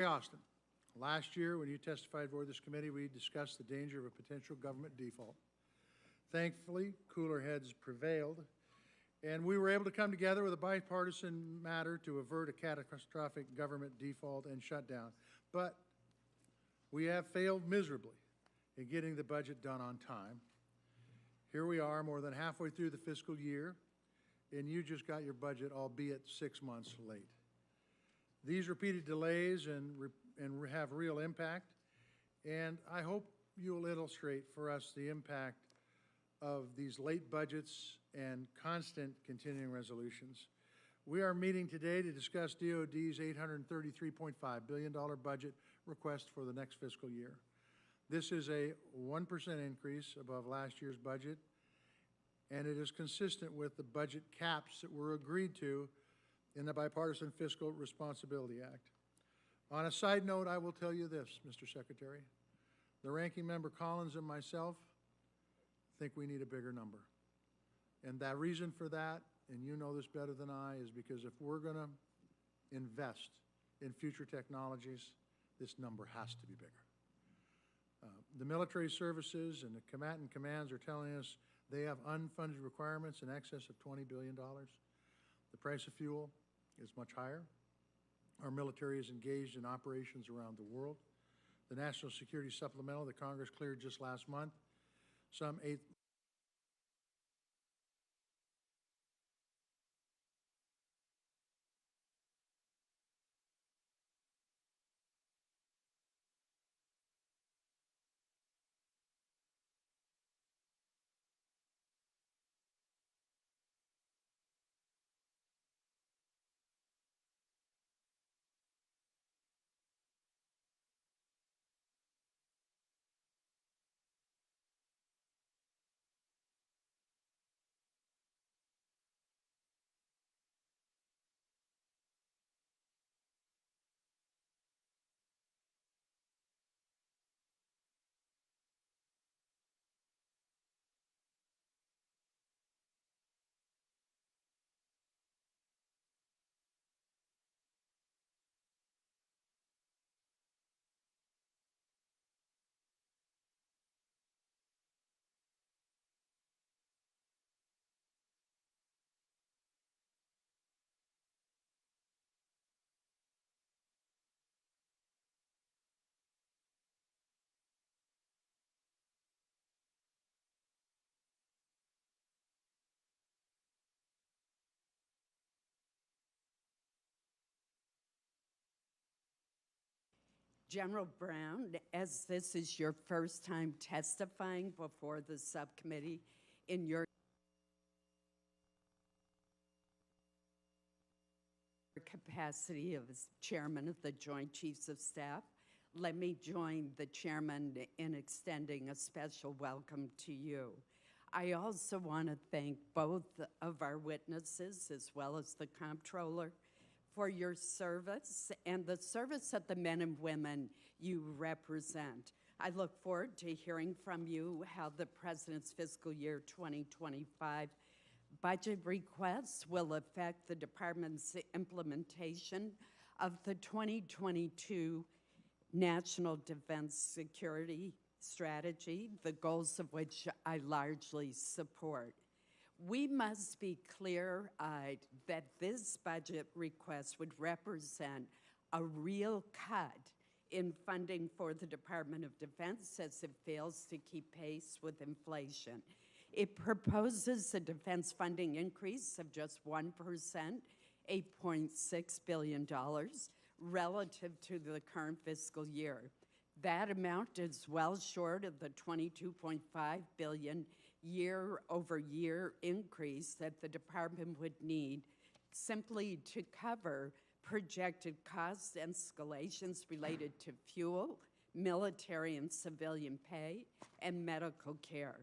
Austin, last year when you testified before this committee, we discussed the danger of a potential government default. Thankfully, cooler heads prevailed, and we were able to come together with a bipartisan matter to avert a catastrophic government default and shutdown. But we have failed miserably in getting the budget done on time. Here we are, more than halfway through the fiscal year, and you just got your budget, albeit 6 months late. These repeated delays have real impact, and I hope you'll illustrate for us the impact of these late budgets and constant continuing resolutions. We are meeting today to discuss DOD's $833.5 billion budget request for the next fiscal year. This is a 1% increase above last year's budget, and it is consistent with the budget caps that were agreed to in the Bipartisan Fiscal Responsibility Act. On a side note, I will tell you this, Mr. Secretary. The Ranking Member Collins and myself think we need a bigger number. And the reason for that, and you know this better than I, is because if we're going to invest in future technologies, this number has to be bigger. The military services and the combatant commands are telling us they have unfunded requirements in excess of $20 billion. The price of fuel is much higher. Our military is engaged in operations around the world. The National Security Supplemental that Congress cleared just last month, some General Brown, as this is your first time testifying before the subcommittee in your capacity as chairman of the Joint Chiefs of Staff, let me join the chairman in extending a special welcome to you. I also want to thank both of our witnesses as well as the comptroller for your service and the service of the men and women you represent. I look forward to hearing from you how the President's fiscal year 2025 budget requests will affect the Department's implementation of the 2022 National Defense Security Strategy, the goals of which I largely support. We must be clear-eyed that this budget request would represent a real cut in funding for the Department of Defense as it fails to keep pace with inflation. It proposes a defense funding increase of just 1%, $8.6 billion, relative to the current fiscal year. That amount is well short of the $22.5 billion year-over-year increase that the department would need simply to cover projected cost escalations related to fuel, military and civilian pay, and medical care.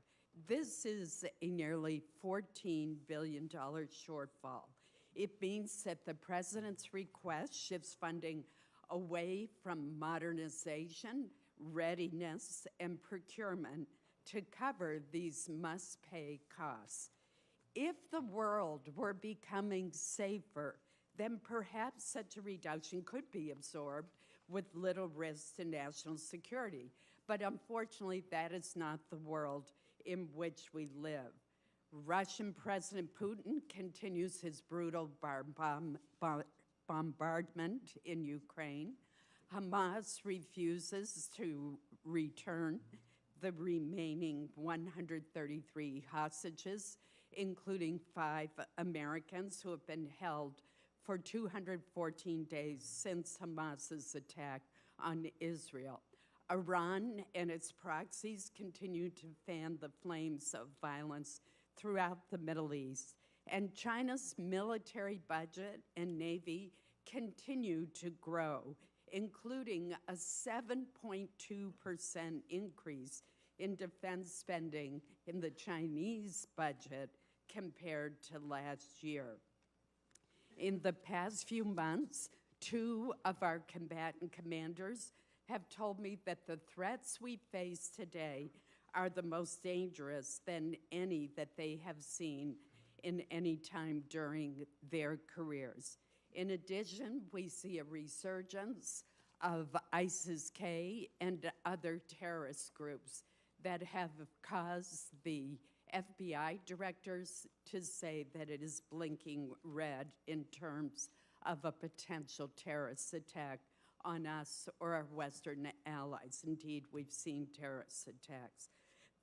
This is a nearly $14 billion shortfall. It means that the President's request shifts funding away from modernization, readiness, and procurement to cover these must-pay costs. If the world were becoming safer, then perhaps such a reduction could be absorbed with little risk to national security. But unfortunately, that is not the world in which we live. Russian President Putin continues his brutal bombardment in Ukraine. Hamas refuses to return the remaining 133 hostages, including 5 Americans who have been held for 214 days since Hamas's attack on Israel. Iran and its proxies continue to fan the flames of violence throughout the Middle East, and China's military budget and Navy continue to grow, including a 7.2% increase in defense spending in the Chinese budget compared to last year. In the past few months, 2 of our combatant commanders have told me that the threats we face today are the most dangerous than any that they have seen in any time during their careers. In addition, we see a resurgence of ISIS-K and other terrorist groups that have caused the FBI directors to say that it is blinking red in terms of a potential terrorist attack on us or our Western allies. Indeed, we've seen terrorist attacks.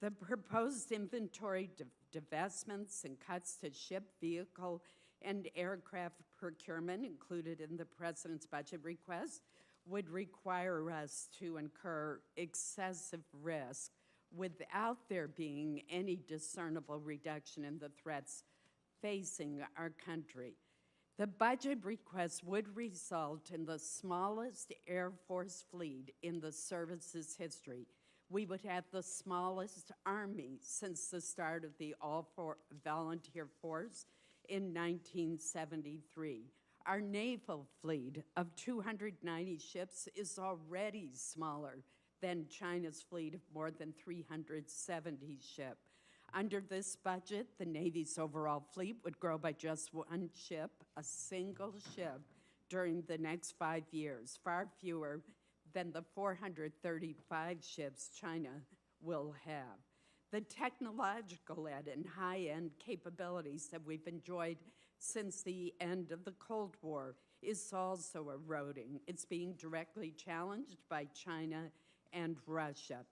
The proposed inventory divestments and cuts to ship, vehicle, and aircraft procurement included in the President's budget request would require us to incur excessive risk without there being any discernible reduction in the threats facing our country. The budget request would result in the smallest Air Force fleet in the service's history. We would have the smallest Army since the start of the all-volunteer force in 1973. Our naval fleet of 290 ships is already smaller than China's fleet of more than 370 ships. Under this budget, the Navy's overall fleet would grow by just 1 ship, a single ship, during the next 5 years, far fewer than the 435 ships China will have. The technological and high-end capabilities that we've enjoyed since the end of the Cold War is also eroding. It's being directly challenged by China and Russia.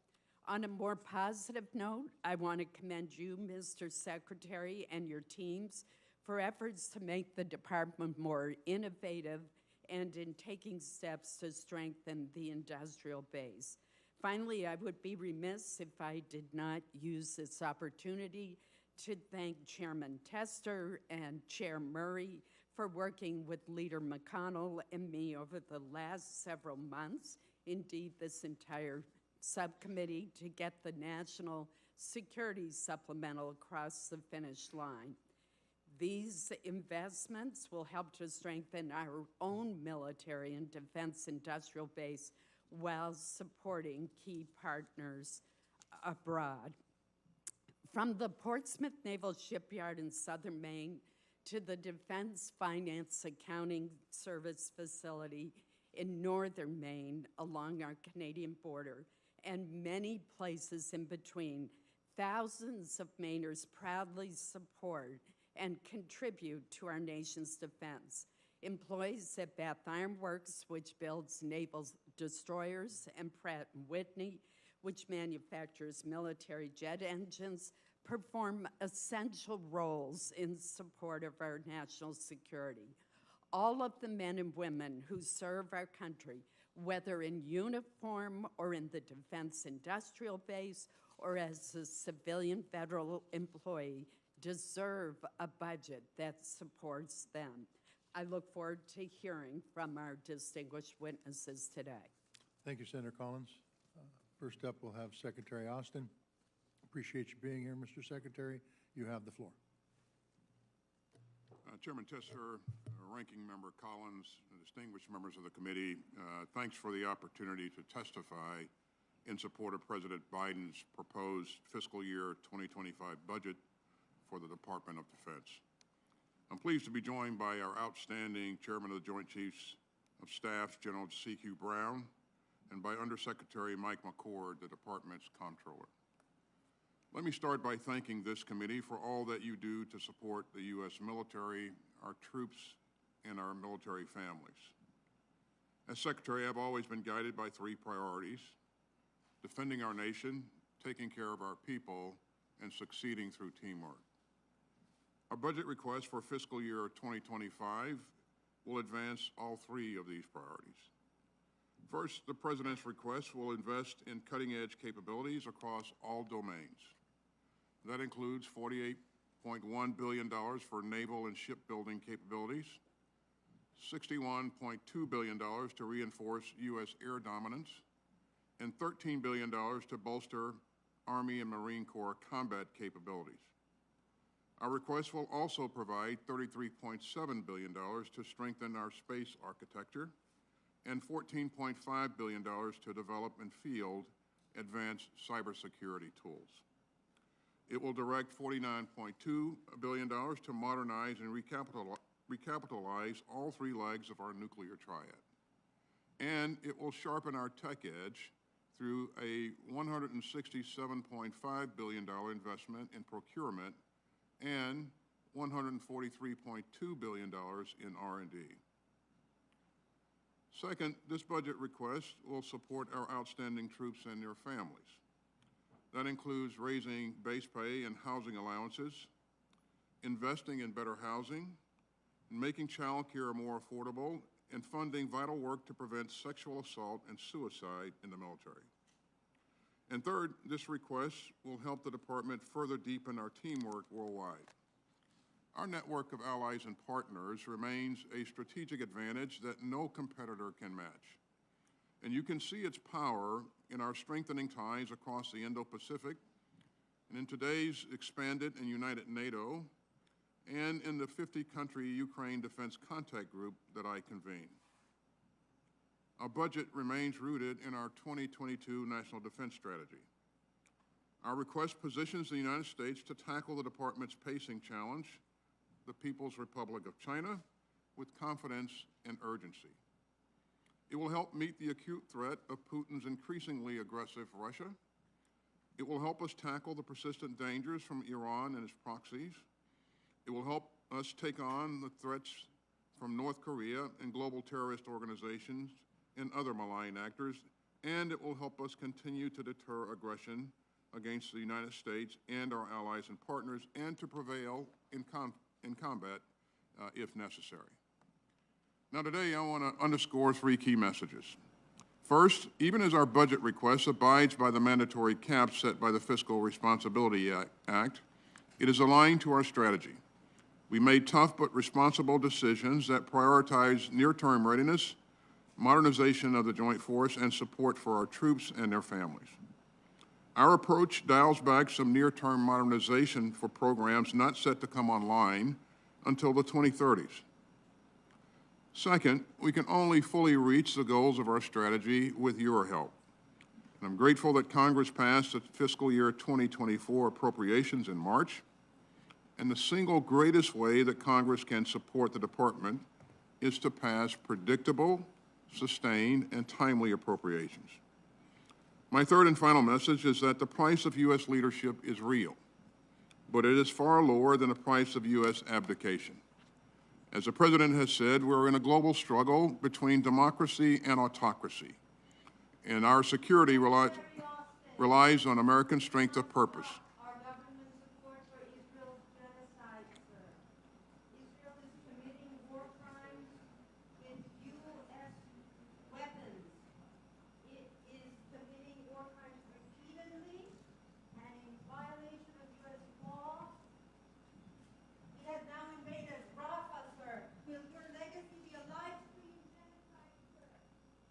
On a more positive note, I want to commend you, Mr. Secretary, and your teams for efforts to make the department more innovative and in taking steps to strengthen the industrial base. Finally, I would be remiss if I did not use this opportunity to thank Chairman Tester and Chair Murray for working with Leader McConnell and me over the last several months, indeed this entire subcommittee, to get the National Security Supplemental across the finish line. These investments will help to strengthen our own military and defense industrial base while supporting key partners abroad. From the Portsmouth Naval Shipyard in southern Maine to the Defense Finance Accounting Service facility in northern Maine along our Canadian border, and many places in between, thousands of Mainers proudly support and contribute to our nation's defense. Employees at Bath Iron Works, which builds naval destroyers, and Pratt & Whitney, which manufactures military jet engines, perform essential roles in support of our national security. All of the men and women who serve our country, whether in uniform or in the defense industrial base or as a civilian federal employee, deserve a budget that supports them. I look forward to hearing from our distinguished witnesses today. Thank you, Senator Collins. First up, we'll have Secretary Austin. Appreciate you being here, Mr. Secretary. You have the floor. Chairman Tester, Ranking Member Collins, distinguished members of the committee, thanks for the opportunity to testify in support of President Biden's proposed fiscal year 2025 budget for the Department of Defense. I'm pleased to be joined by our outstanding Chairman of the Joint Chiefs, of Staff General C.Q. Brown, and by Undersecretary Mike McCord, the department's comptroller. Let me start by thanking this committee for all that you do to support the U.S. military, our troops, and our military families. As Secretary, I've always been guided by three priorities: defending our nation, taking care of our people, and succeeding through teamwork. Our budget request for fiscal year 2025 will advance all three of these priorities. First, the President's request will invest in cutting-edge capabilities across all domains. That includes $48.1 billion for naval and shipbuilding capabilities, $61.2 billion to reinforce U.S. air dominance, and $13 billion to bolster Army and Marine Corps combat capabilities. Our request will also provide $33.7 billion to strengthen our space architecture and $14.5 billion to develop and field advanced cybersecurity tools. It will direct $49.2 billion to modernize and recapitalize all three legs of our nuclear triad. And it will sharpen our tech edge through a $167.5 billion investment in procurement and $143.2 billion in R&D. Second, this budget request will support our outstanding troops and their families. That includes raising base pay and housing allowances, investing in better housing, making child care more affordable, and funding vital work to prevent sexual assault and suicide in the military. And third, this request will help the department further deepen our teamwork worldwide. Our network of allies and partners remains a strategic advantage that no competitor can match. And you can see its power in our strengthening ties across the Indo-Pacific, and in today's expanded and united NATO, and in the 50-country Ukraine Defense Contact Group that I convene. Our budget remains rooted in our 2022 National Defense Strategy. Our request positions the United States to tackle the department's pacing challenge, the People's Republic of China, with confidence and urgency. It will help meet the acute threat of Putin's increasingly aggressive Russia. It will help us tackle the persistent dangers from Iran and its proxies. It will help us take on the threats from North Korea and global terrorist organizations and other malign actors, and it will help us continue to deter aggression against the United States and our allies and partners, and to prevail in combat if necessary. Now today I want to underscore three key messages. First, even as our budget request abides by the mandatory caps set by the Fiscal Responsibility Act, it is aligned to our strategy. We made tough but responsible decisions that prioritize near-term readiness, modernization of the joint force, and support for our troops and their families. Our approach dials back some near-term modernization for programs not set to come online until the 2030s. Second, we can only fully reach the goals of our strategy with your help. And I'm grateful that Congress passed the fiscal year 2024 appropriations in March. And the single greatest way that Congress can support the department is to pass predictable, sustained, and timely appropriations. My third and final message is that the price of U.S. leadership is real, but it is far lower than the price of U.S. abdication. As the President has said, we're in a global struggle between democracy and autocracy, and our security relies on American strength of purpose. Our government support for Israel's genocide, sir. Israel is committing war crimes with U.S. weapons. It is committing war crimes repeatedly and in violation of U.S. law. It has now invaded Rafah, sir. Will your legacy be a live-stream genocide, sir?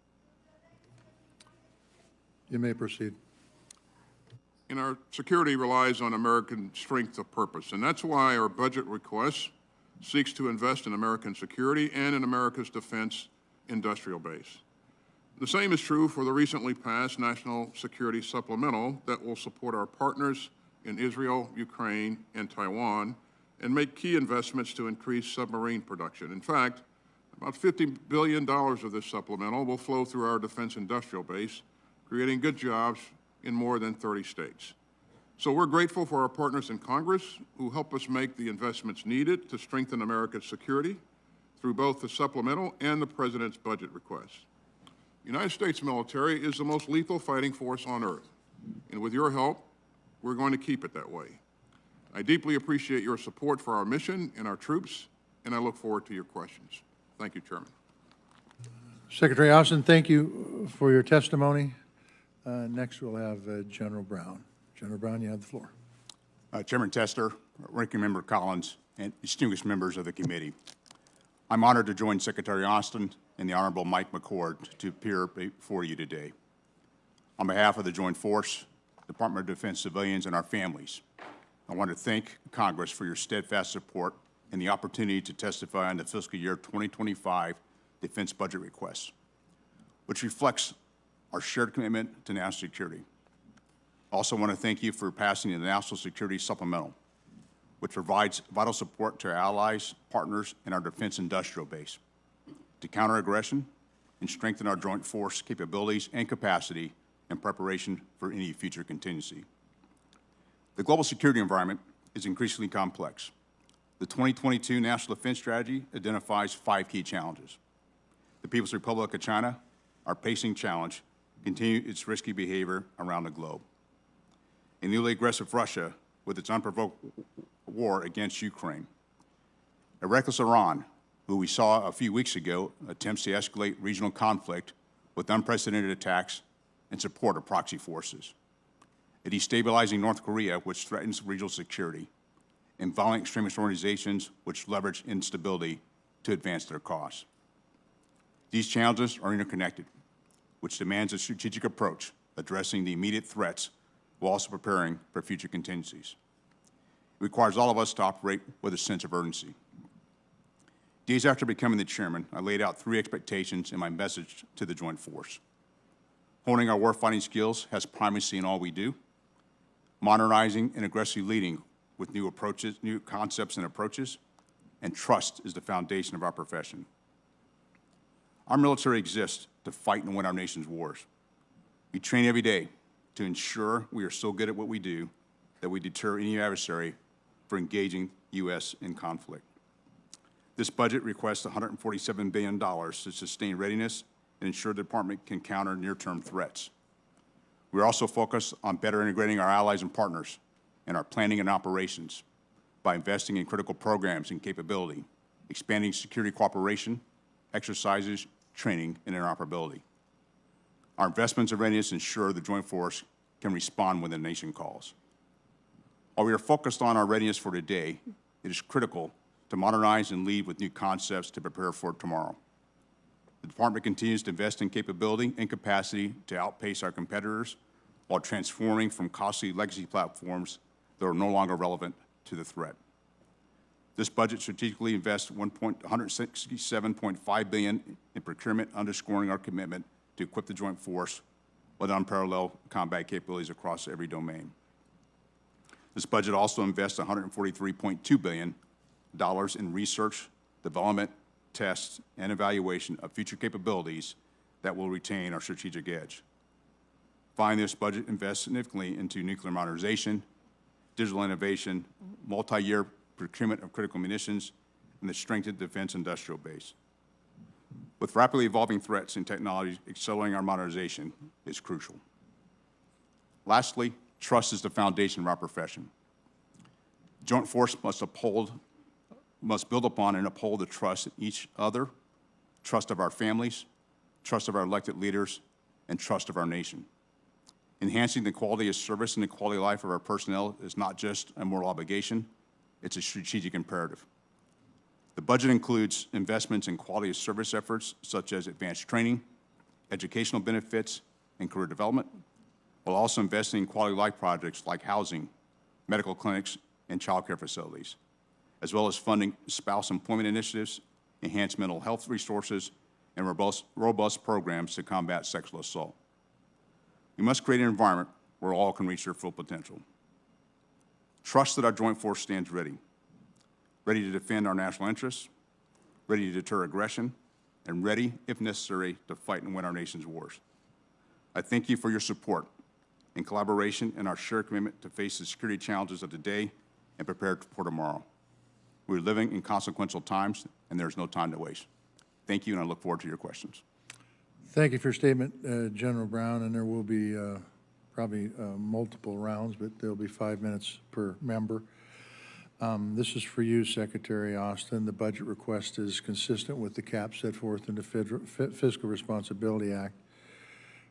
Will the legacy of the United States? You may proceed. And our security relies on American strength of purpose. And that's why our budget request seeks to invest in American security and in America's defense industrial base. The same is true for the recently passed National Security Supplemental that will support our partners in Israel, Ukraine, and Taiwan, and make key investments to increase submarine production. In fact, About $50 billion of this supplemental will flow through our defense industrial base, creating good jobs in more than 30 states. So we're grateful for our partners in Congress who help us make the investments needed to strengthen America's security through both the supplemental and the President's budget requests. The United States military is the most lethal fighting force on earth, and with your help, we're going to keep it that way. I deeply appreciate your support for our mission and our troops, and I look forward to your questions. Thank you, Chairman. Secretary Austin, thank you for your testimony. Next, we'll have General Brown. General Brown, you have the floor. Chairman Tester, Ranking Member Collins, and distinguished members of the committee. I'm honored to join Secretary Austin and the Honorable Mike McCord to appear before you today. On behalf of the Joint Force, Department of Defense civilians, and our families, I want to thank Congress for your steadfast support and the opportunity to testify on the fiscal year 2025 defense budget requests, which reflects our shared commitment to national security. I also want to thank you for passing the National Security Supplemental, which provides vital support to our allies, partners, and our defense industrial base to counter aggression and strengthen our joint force capabilities and capacity in preparation for any future contingency. The global security environment is increasingly complex. The 2022 National Defense Strategy identifies 5 key challenges. The People's Republic of China, our pacing challenge, continues its risky behavior around the globe. A newly aggressive Russia with its unprovoked war against Ukraine. A reckless Iran, who we saw a few weeks ago attempts to escalate regional conflict with unprecedented attacks in support of proxy forces. A destabilizing North Korea, which threatens regional security, and violent extremist organizations which leverage instability to advance their cause. These challenges are interconnected, which demands a strategic approach addressing the immediate threats while also preparing for future contingencies. It requires all of us to operate with a sense of urgency. Days after becoming the chairman, I laid out 3 expectations in my message to the Joint Force. Honing our warfighting skills has primacy in all we do. Modernizing and aggressively leading with new approaches, new concepts and approaches, and trust is the foundation of our profession. Our military exists to fight and win our nation's wars. We train every day to ensure we are so good at what we do that we deter any adversary for engaging U.S. in conflict. This budget requests $147 billion to sustain readiness and ensure the department can counter near-term threats. We're also focused on better integrating our allies and partners in our planning and operations by investing in critical programs and capability, expanding security cooperation, exercises, training, and interoperability. Our investments in readiness ensure the Joint Force can respond when the nation calls. While we are focused on our readiness for today, it is critical to modernize and lead with new concepts to prepare for tomorrow. The department continues to invest in capability and capacity to outpace our competitors while transforming from costly legacy platforms that are no longer relevant to the threat. This budget strategically invests $167.5 billion in procurement, underscoring our commitment to equip the Joint Force with unparalleled combat capabilities across every domain. This budget also invests $143.2 billion in research, development, tests, and evaluation of future capabilities that will retain our strategic edge. Finally, this budget invests significantly into nuclear modernization, digital innovation, multi-year procurement of critical munitions, and the strengthened defense industrial base. With rapidly evolving threats and technologies, accelerating our modernization is crucial. Lastly, trust is the foundation of our profession. Joint Force must build upon and uphold the trust in each other, trust of our families, trust of our elected leaders, and trust of our nation. Enhancing the quality of service and the quality of life of our personnel is not just a moral obligation, it's a strategic imperative. The budget includes investments in quality of service efforts such as advanced training, educational benefits, and career development, while also investing in quality of life projects like housing, medical clinics, and child care facilities, as well as funding spouse employment initiatives, enhanced mental health resources, and robust programs to combat sexual assault. We must create an environment where all can reach their full potential. Trust that our Joint Force stands ready to defend our national interests, ready to deter aggression, and ready, if necessary, to fight and win our nation's wars. I thank you for your support and collaboration and our shared commitment to face the security challenges of today and prepare for tomorrow. We're living in consequential times, and there's no time to waste. Thank you, and I look forward to your questions. Thank you for your statement, General Brown, and there will be probably multiple rounds, but there'll be 5 minutes per member. This is for you, Secretary Austin. The budget request is consistent with the cap set forth in the Fiscal Responsibility Act.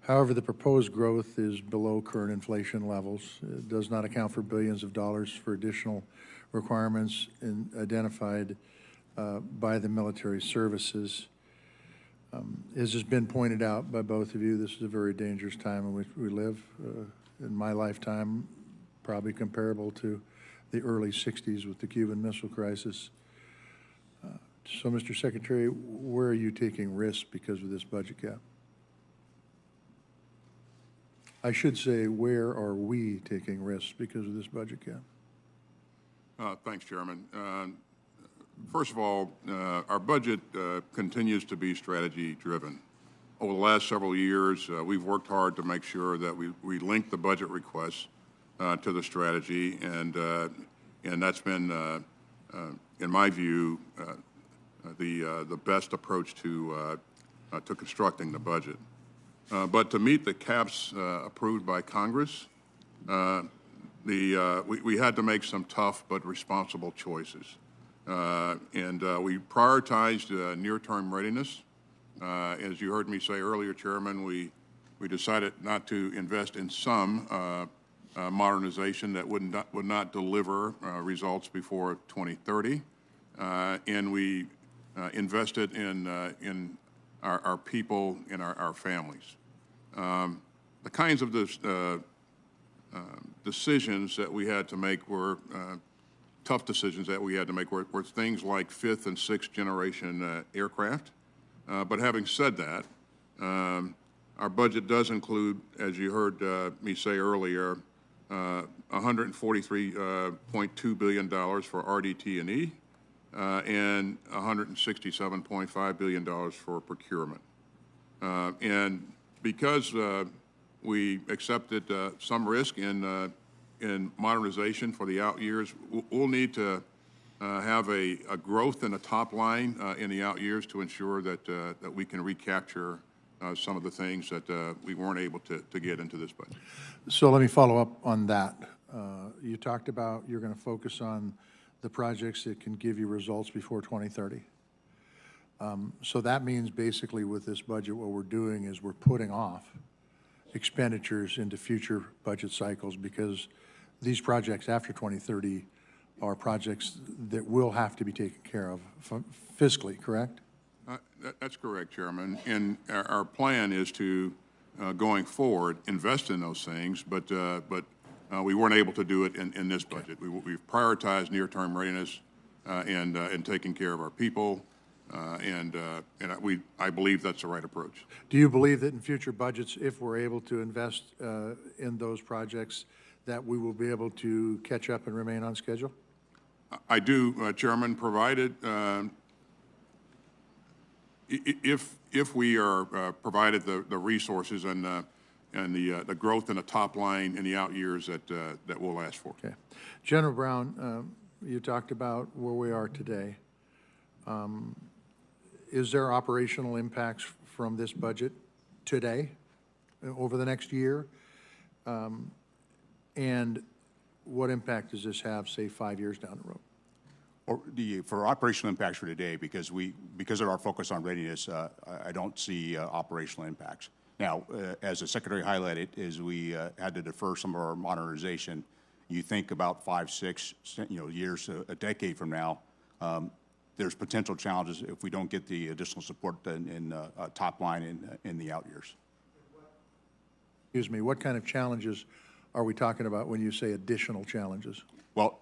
However, the proposed growth is below current inflation levels. It does not account for billions of dollars for additional requirements identified by the military services. As has been pointed out by both of you, this is a very dangerous time in which we live. In my lifetime, probably comparable to the early 60s with the Cuban Missile Crisis. So, Mr. Secretary, where are you taking risks because of this budget cap? I should say, where are we taking risks because of this budget cap? Thanks, Chairman. First of all, our budget continues to be strategy-driven. Over the last several years, we've worked hard to make sure that we link the budget requests to the strategy, and that's been, in my view, the best approach to constructing the budget. But to meet the caps approved by Congress, we had to make some tough but responsible choices. We prioritized near-term readiness. As you heard me say earlier, Chairman, we decided not to invest in some modernization that would not deliver results before 2030, and we invested in our people and our families. The kinds of decisions that we had to make were tough decisions that we had to make were things like 5th and 6th generation aircraft. But having said that, our budget does include, as you heard me say earlier, $143.2 billion for RDT&E and $167.5 billion for procurement. And because we accepted some risk in modernization for the out years, we'll need to have a growth in the top line in the out years to ensure that we can recapture some of the things that we weren't able to get into this budget. So let me follow up on that. You talked about you're going to focus on the projects that can give you results before 2030. So that means basically with this budget, what we're doing is we're putting off expenditures into future budget cycles because these projects after 2030 are projects that will have to be taken care of fiscally, correct? That's correct, Chairman. And our plan is to, going forward, invest in those things, but we weren't able to do it in this budget. We've prioritized near-term readiness and taking care of our people, and I believe that's the right approach. Do you believe that in future budgets, if we're able to invest in those projects, that we will be able to catch up and remain on schedule? I do, Chairman, provided if we are provided the resources and the growth in the top line in the out years that we'll ask for. Okay. General Brown, you talked about where we are today. Is there operational impacts from this budget today, over the next year? And what impact does this have, say, 5 years down the road? Or for operational impacts for today, because of our focus on readiness, I don't see operational impacts. Now, as the Secretary highlighted, is we had to defer some of our modernization. You think about 5, 6, years, a decade from now, there's potential challenges if we don't get the additional support in top line in the out years. Excuse me, what kind of challenges are we talking about when you say additional challenges? Well,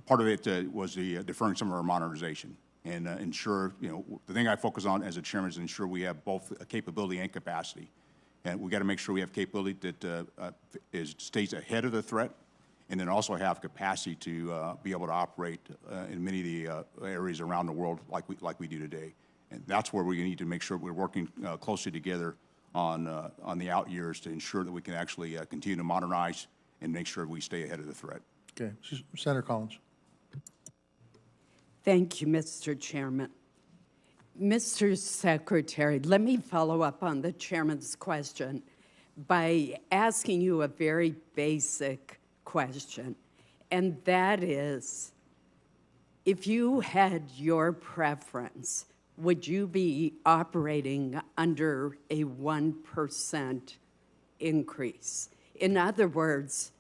part of it was the deferring some of our modernization and ensure, the thing I focus on as a chairman is ensure we have both capability and capacity. And we got to make sure we have capability that stays ahead of the threat, and then also have capacity to be able to operate in many of the areas around the world like we do today. And that's where we need to make sure we're working closely together on the out years to ensure that we can actually continue to modernize and make sure we stay ahead of the threat. Okay, Senator Collins. Thank you, Mr. Chairman. Mr. Secretary, let me follow up on the chairman's question by asking you a very basic question, and that is, if you had your preference, would you be operating under a 1% increase? In other words,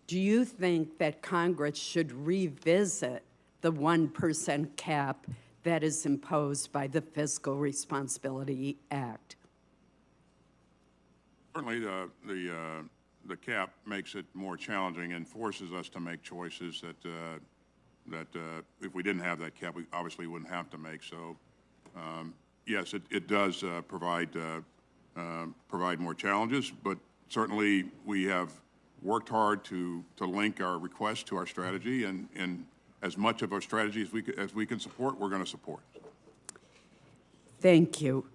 do you think that Congress should revisit the 1% cap that is imposed by the Fiscal Responsibility Act? Certainly, the cap makes it more challenging and forces us to make choices that if we didn't have that cap, we obviously wouldn't have to make. So, yes, it does provide more challenges, but certainly we have worked hard to link our request to our strategy, and as much of our strategy as we can support, we're going to support. Thank you.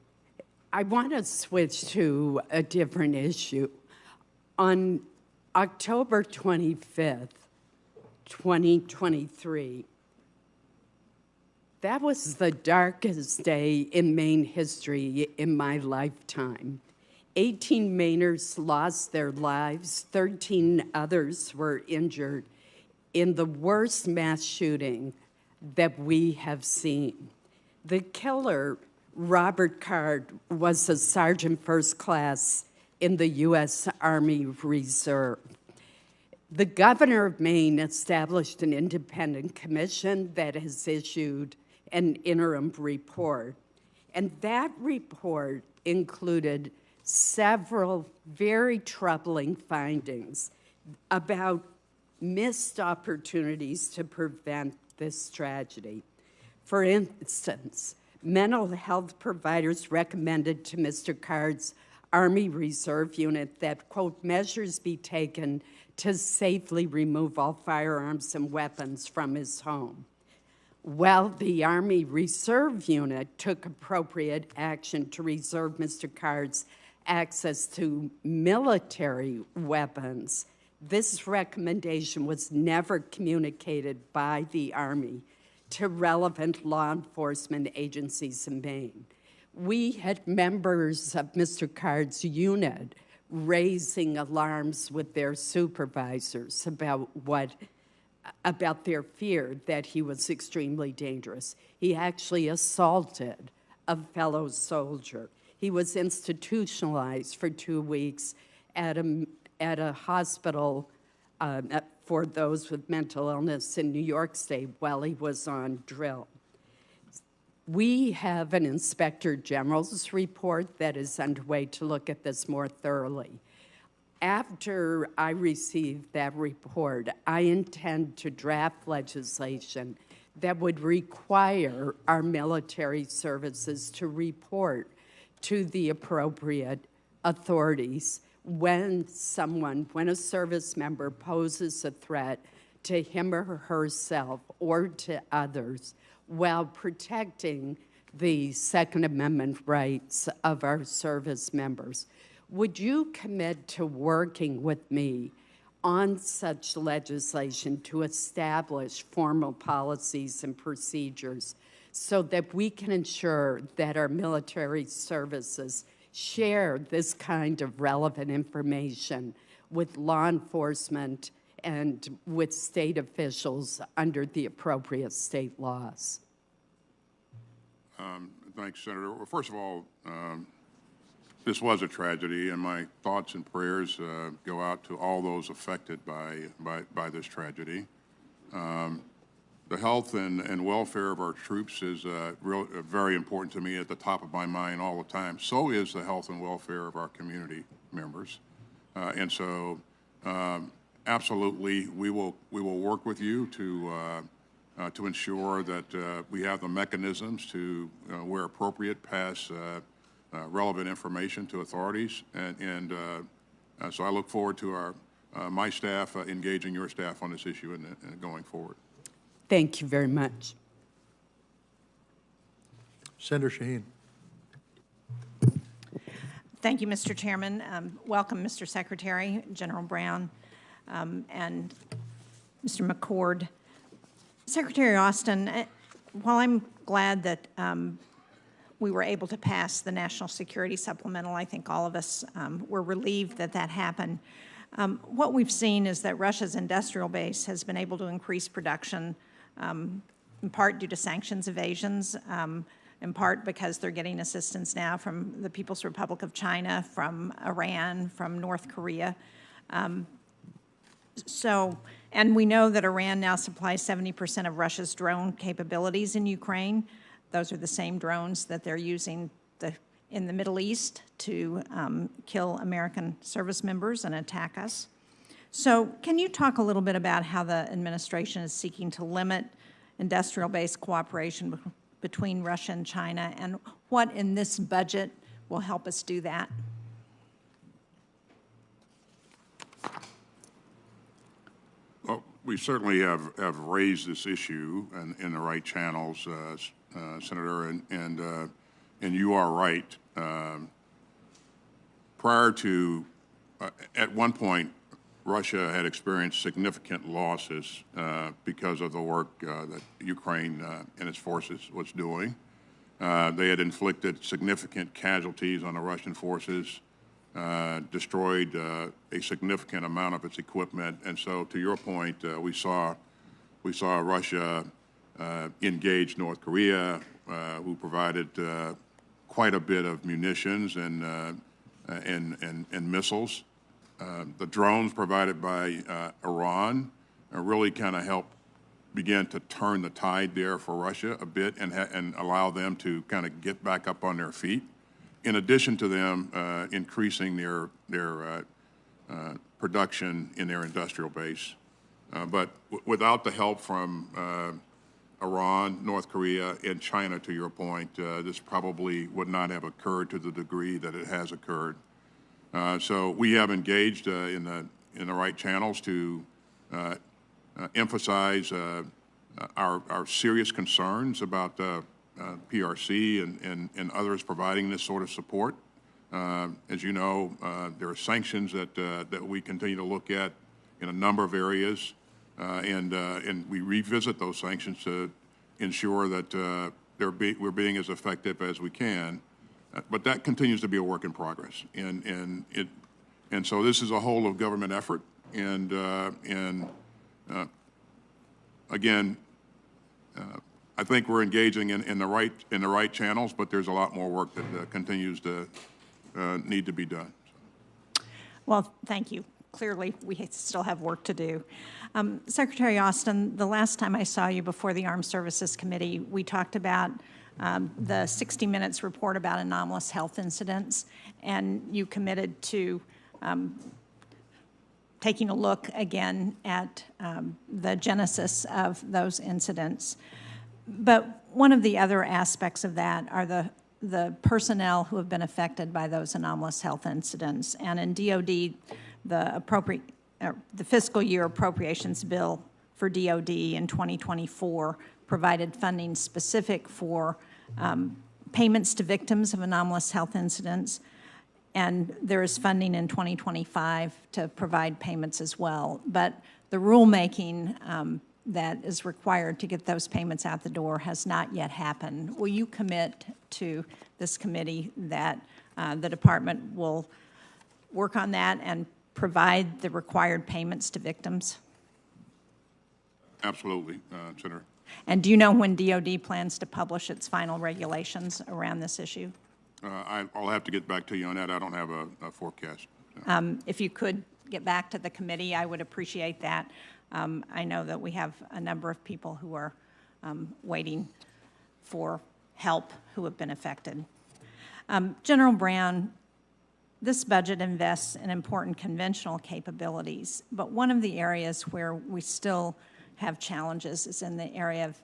I want to switch to a different issue. On October 25th, 2023, that was the darkest day in Maine history in my lifetime. 18 Mainers lost their lives, 13 others were injured in the worst mass shooting that we have seen. The killer, Robert Card, was a sergeant first class in the U.S. Army Reserve. The governor of Maine established an independent commission that has issued an interim report, and that report included several very troubling findings about missed opportunities to prevent this tragedy. For instance, mental health providers recommended to Mr. Card's Army Reserve unit that, quote, measures be taken to safely remove all firearms and weapons from his home. Well, the Army Reserve unit took appropriate action to reserve Mr. Card's access to military weapons. This recommendation was never communicated by the Army to relevant law enforcement agencies in Maine. We had members of Mr. Card's unit raising alarms with their supervisors about their fear that he was extremely dangerous. He actually assaulted a fellow soldier. He was institutionalized for 2 weeks at a hospital for those with mental illness in New York State while he was on drill. We have an Inspector General's report that is underway to look at this more thoroughly. After I receive that report, I intend to draft legislation that would require our military services to report to the appropriate authorities when a service member poses a threat to him or herself or to others while protecting the Second Amendment rights of our service members. Would you commit to working with me on such legislation to establish formal policies and procedures so that we can ensure that our military services share this kind of relevant information with law enforcement and with state officials under the appropriate state laws? Thanks, Senator. Well, first of all, this was a tragedy, and my thoughts and prayers go out to all those affected by this tragedy. The health and welfare of our troops is very important to me, at the top of my mind all the time. So is the health and welfare of our community members. And so, absolutely, we will work with you to ensure that we have the mechanisms to, where appropriate, pass relevant information to authorities. And so I look forward to my staff engaging your staff on this issue and going forward. Thank you very much. Senator Shaheen. Thank you, Mr. Chairman. Welcome, Mr. Secretary, General Brown, and Mr. McCord. Secretary Austin, while I'm glad that we were able to pass the National Security Supplemental, I think all of us were relieved that that happened. What we've seen is that Russia's industrial base has been able to increase production, in part due to sanctions evasions, in part because they're getting assistance now from the People's Republic of China, from Iran, from North Korea. And we know that Iran now supplies 70% of Russia's drone capabilities in Ukraine. Those are the same drones that they're using in the Middle East to kill American service members and attack us. So can you talk a little bit about how the administration is seeking to limit industrial-based cooperation between Russia and China, and what in this budget will help us do that? Well, we certainly have raised this issue in the right channels, Senator, and you are right. Prior to, at one point, Russia had experienced significant losses because of the work that Ukraine and its forces was doing. They had inflicted significant casualties on the Russian forces, destroyed a significant amount of its equipment, and so to your point, we saw Russia engage North Korea, who provided quite a bit of munitions and missiles. The drones provided by Iran really kind of helped begin to turn the tide there for Russia a bit and allow them to kind of get back up on their feet, in addition to them increasing their production in their industrial base. But without the help from Iran, North Korea, and China, to your point, this probably would not have occurred to the degree that it has occurred. So we have engaged in the right channels to emphasize our serious concerns about PRC and others providing this sort of support. As you know, there are sanctions that we continue to look at in a number of areas, and we revisit those sanctions to ensure that we're being as effective as we can. But that continues to be a work in progress, and so this is a whole of government effort, and again, I think we're engaging in the right channels, but there's a lot more work that continues to need to be done. Well, thank you. Clearly, we still have work to do. Secretary Austin, the last time I saw you before the Armed Services Committee, we talked about the 60 Minutes report about anomalous health incidents, and you committed to taking a look again at the genesis of those incidents. But one of the other aspects of that are the personnel who have been affected by those anomalous health incidents. And in DOD, the fiscal year appropriations bill for DOD in 2024 provided funding specific for payments to victims of anomalous health incidents, and there is funding in 2025 to provide payments as well. But the rulemaking that is required to get those payments out the door has not yet happened. Will you commit to this committee that the department will work on that and provide the required payments to victims? Absolutely, Senator. And do you know when DOD plans to publish its final regulations around this issue? I'll have to get back to you on that. I don't have a forecast. If you could get back to the committee, I would appreciate that. I know that we have a number of people who are waiting for help who have been affected. General Brown, this budget invests in important conventional capabilities, but one of the areas where we still have challenges is in the area of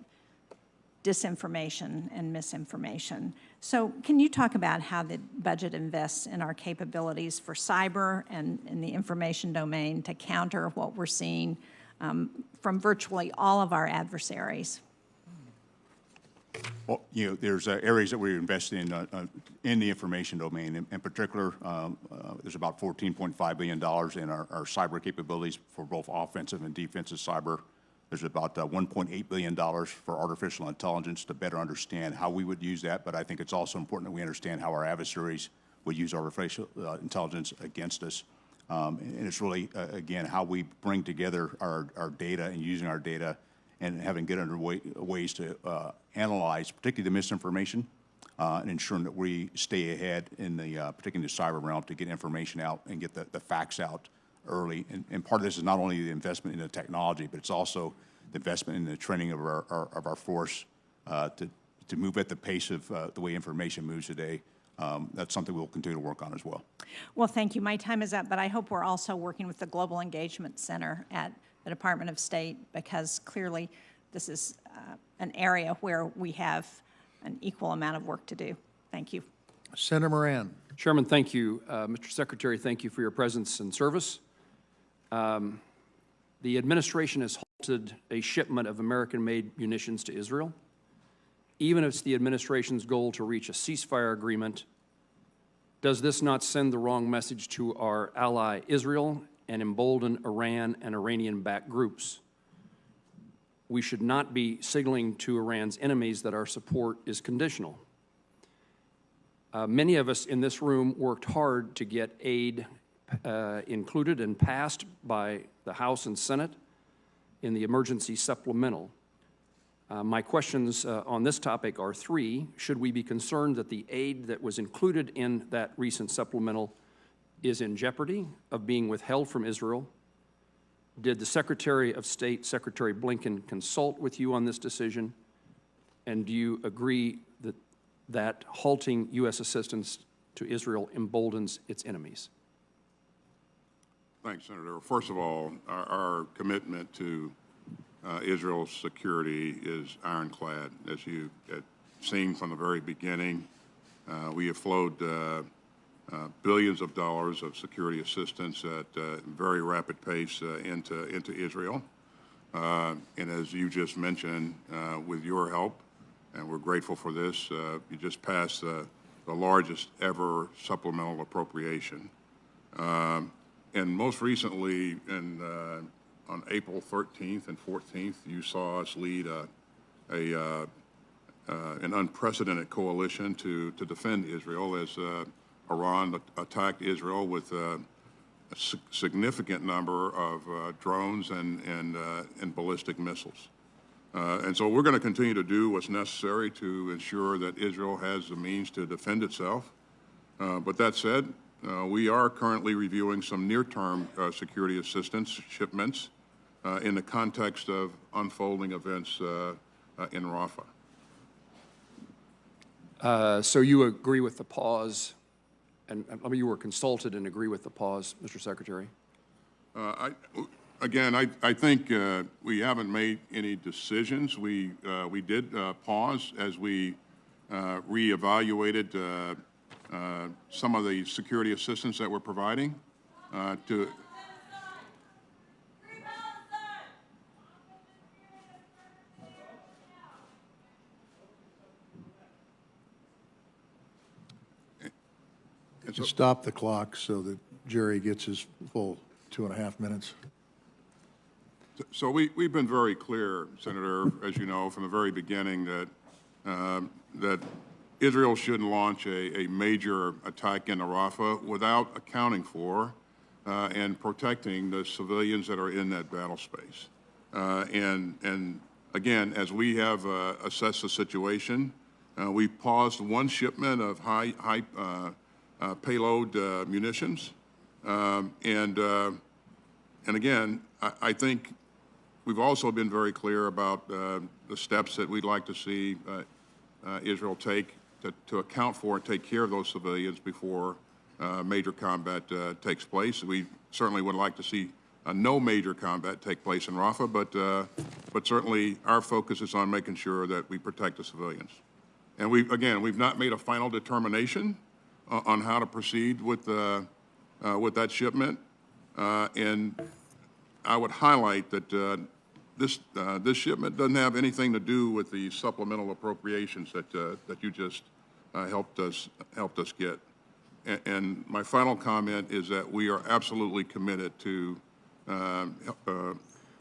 disinformation and misinformation. So can you talk about how the budget invests in our capabilities for cyber and in the information domain to counter what we're seeing from virtually all of our adversaries? Well, there's areas that we're investing in the information domain. In particular, there's about $14.5 billion in our cyber capabilities for both offensive and defensive cyber. There's about $1.8 billion for artificial intelligence to better understand how we would use that, but I think it's also important that we understand how our adversaries would use artificial intelligence against us. And it's really, again, how we bring together our data and using our data and having good ways to analyze, particularly the misinformation, and ensuring that we stay ahead in the, particularly in the cyber realm, to get information out and get the facts out early. And part of this is not only the investment in the technology, but it's also the investment in the training of our force to move at the pace of the way information moves today. That's something we'll continue to work on as well. Well, thank you. My time is up, but I hope we're also working with the Global Engagement Center at the Department of State, because clearly this is an area where we have an equal amount of work to do. Thank you. Senator Moran. Chairman, thank you. Mr. Secretary, thank you for your presence and service. The administration has halted a shipment of American-made munitions to Israel. Even if it's the administration's goal to reach a ceasefire agreement, does this not send the wrong message to our ally Israel and embolden Iran and Iranian-backed groups? We should not be signaling to Iran's enemies that our support is conditional. Many of us in this room worked hard to get aid included and passed by the House and Senate in the emergency supplemental. My questions on this topic are three. Should we be concerned that the aid that was included in that recent supplemental is in jeopardy of being withheld from Israel? Did the Secretary of State, Secretary Blinken, consult with you on this decision? And do you agree that halting U.S. assistance to Israel emboldens its enemies? Thanks, Senator. First of all, our commitment to Israel's security is ironclad. As you have seen from the very beginning, we have flowed billions of dollars of security assistance at a very rapid pace into Israel. And as you just mentioned, with your help, and we're grateful for this, you just passed the largest ever supplemental appropriation. And most recently, on April 13th and 14th, you saw us lead an unprecedented coalition to defend Israel as Iran attacked Israel with a significant number of drones and ballistic missiles. And so we're going to continue to do what's necessary to ensure that Israel has the means to defend itself. But that said, we are currently reviewing some near-term security assistance shipments in the context of unfolding events in Rafah. So you agree with the pause, and you were consulted and agree with the pause, Mr. Secretary? I think we haven't made any decisions. We did pause as we reevaluated some of the security assistance that we're providing to. So stop the clock so that Jerry gets his full 2.5 minutes. So we've been very clear, Senator, as you know, from the very beginning that Israel shouldn't launch a major attack into Rafah without accounting for and protecting the civilians that are in that battle space. And again, as we have assessed the situation, we paused one shipment of high payload munitions. And again, I think we've also been very clear about the steps that we'd like to see Israel take to account for and take care of those civilians before major combat takes place. We certainly would like to see no major combat take place in Rafah, but certainly our focus is on making sure that we protect the civilians. And we've not made a final determination on how to proceed with that shipment. And I would highlight that this shipment doesn't have anything to do with the supplemental appropriations that you just helped us get. And my final comment is that we are absolutely committed to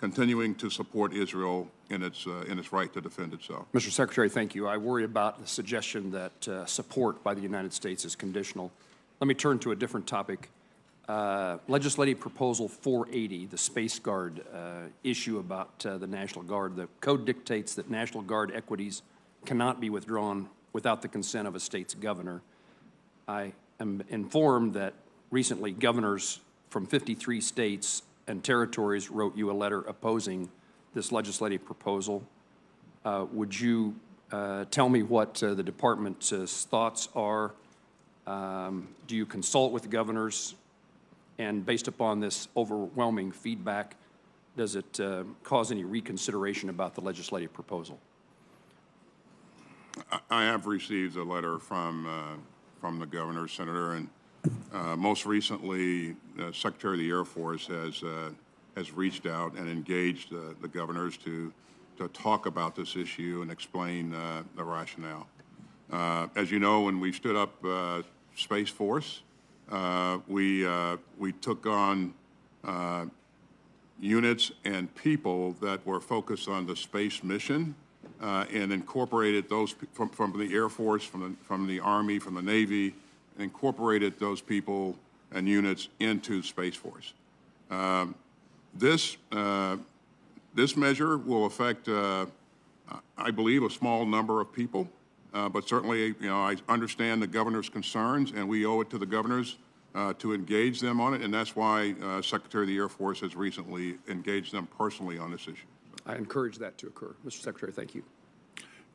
continuing to support Israel in its right to defend itself. Mr. Secretary, thank you. I worry about the suggestion that support by the United States is conditional. Let me turn to a different topic. Legislative Proposal 480, the Space Guard issue about the National Guard. The code dictates that National Guard equities cannot be withdrawn without the consent of a state's governor. I am informed that recently governors from 53 states and territories wrote you a letter opposing this legislative proposal. Would you tell me what the department's thoughts are? Do you consult with the governors? And based upon this overwhelming feedback, does it cause any reconsideration about the legislative proposal? I have received a letter from the governor, Senator, and most recently, Secretary of the Air Force has reached out and engaged the governors to talk about this issue and explain the rationale. As you know, when we stood up Space Force, we took on units and people that were focused on the space mission and incorporated those from the Air Force, from the Army, from the Navy, incorporated those people and units into Space Force. This measure will affect, I believe, a small number of people. But certainly, I understand the governor's concerns, and we owe it to the governors to engage them on it, and that's why Secretary of the Air Force has recently engaged them personally on this issue. I encourage that to occur. Mr. Secretary, thank you.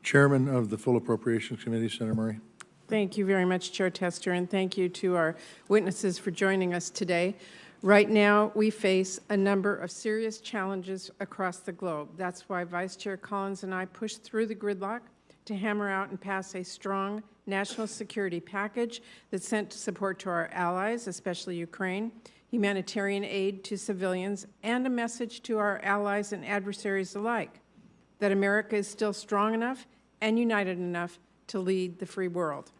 Chairman of the Full Appropriations Committee, Senator Murray. Thank you very much, Chair Tester, and thank you to our witnesses for joining us today. Right now, we face a number of serious challenges across the globe. That's why Vice Chair Collins and I pushed through the gridlock to hammer out and pass a strong national security package that sent support to our allies, especially Ukraine, humanitarian aid to civilians, and a message to our allies and adversaries alike that America is still strong enough and united enough to lead the free world.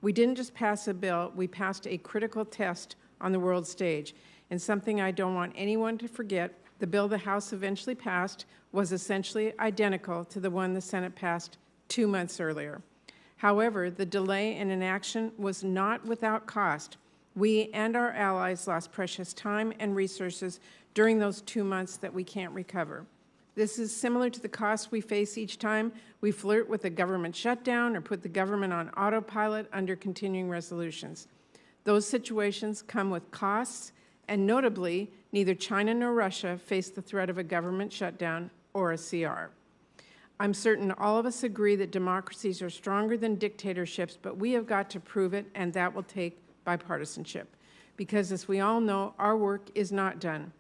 We didn't just pass a bill, we passed a critical test on the world stage. And something I don't want anyone to forget, the bill the House eventually passed was essentially identical to the one the Senate passed 2 months earlier. However, the delay in inaction was not without cost. We and our allies lost precious time and resources during those 2 months that we can't recover. This is similar to the costs we face each time we flirt with a government shutdown or put the government on autopilot under continuing resolutions. Those situations come with costs, and notably, neither China nor Russia face the threat of a government shutdown or a CR. I'm certain all of us agree that democracies are stronger than dictatorships, but we have got to prove it, and that will take bipartisanship. Because as we all know, our work is not done.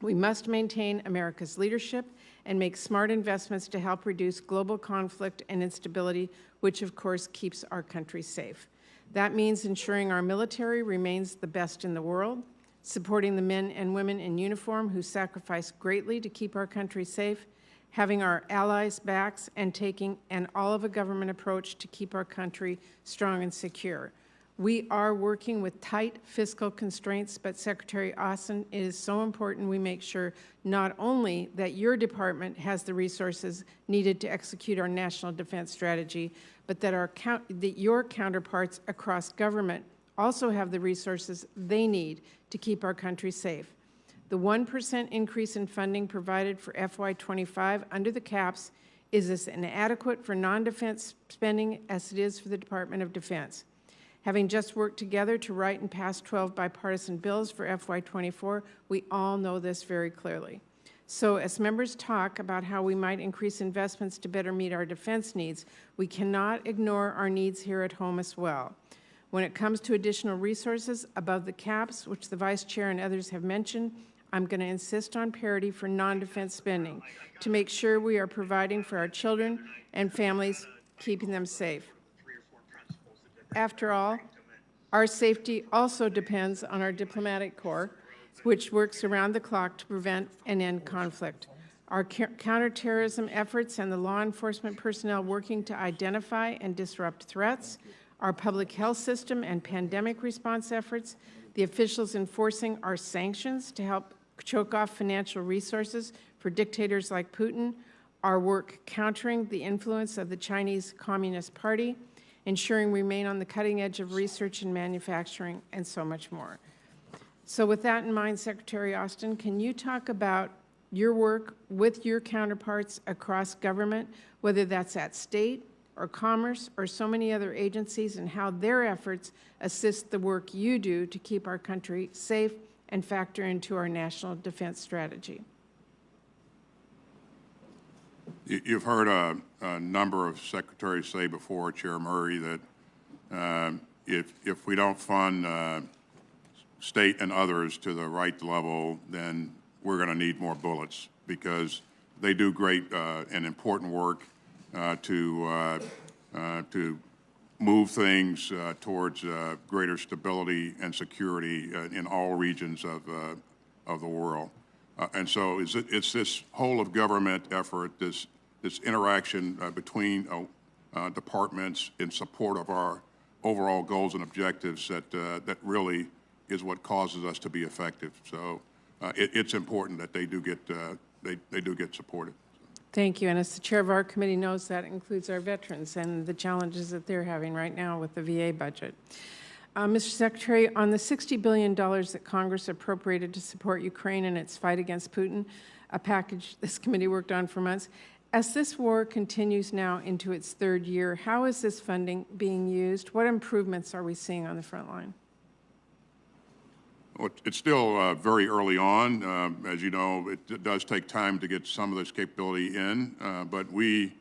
We must maintain America's leadership and make smart investments to help reduce global conflict and instability, which of course keeps our country safe. That means ensuring our military remains the best in the world, supporting the men and women in uniform who sacrifice greatly to keep our country safe, having our allies' backs, and taking an all-of-a-government approach to keep our country strong and secure. We are working with tight fiscal constraints, but Secretary Austin, it is so important we make sure not only that your department has the resources needed to execute our national defense strategy, but that your counterparts across government also have the resources they need to keep our country safe. The 1% increase in funding provided for FY25 under the caps is as inadequate for non-defense spending as it is for the Department of Defense. Having just worked together to write and pass 12 bipartisan bills for FY24, we all know this very clearly. So as members talk about how we might increase investments to better meet our defense needs, we cannot ignore our needs here at home as well. When it comes to additional resources above the caps, which the Vice Chair and others have mentioned, I'm going to insist on parity for non-defense spending to make sure we are providing for our children and families, keeping them safe. After all, our safety also depends on our diplomatic corps, which works around the clock to prevent and end conflict. our counterterrorism efforts and the law enforcement personnel working to identify and disrupt threats, our public health system and pandemic response efforts, the officials enforcing our sanctions to help choke off financial resources for dictators like Putin, our work countering the influence of the Chinese Communist Party, ensuring we remain on the cutting edge of research and manufacturing, and so much more. So with that in mind, Secretary Austin, can you talk about your work with your counterparts across government, whether that's at state or commerce or so many other agencies, and how their efforts assist the work you do to keep our country safe and factor into our national defense strategy? You've heard a number of secretaries say before, Chair Murray, that if we don't fund state and others to the right level, then we're going to need more bullets, because they do great and important work to move things towards greater stability and security in all regions of the world. And so it's this whole of government effort, this interaction between departments in support of our overall goals and objectives that really is what causes us to be effective. So it's important that they do get supported. Thank you. And as the chair of our committee knows, that includes our veterans and the challenges that they're having right now with the VA budget. Mr. Secretary, on the $60 billion that Congress appropriated to support Ukraine in its fight against Putin, a package this committee worked on for months, as this war continues now into its third year, how is this funding being used? What improvements are we seeing on the front line? Well, it's still very early on. As you know, it does take time to get some of this capability in, but we,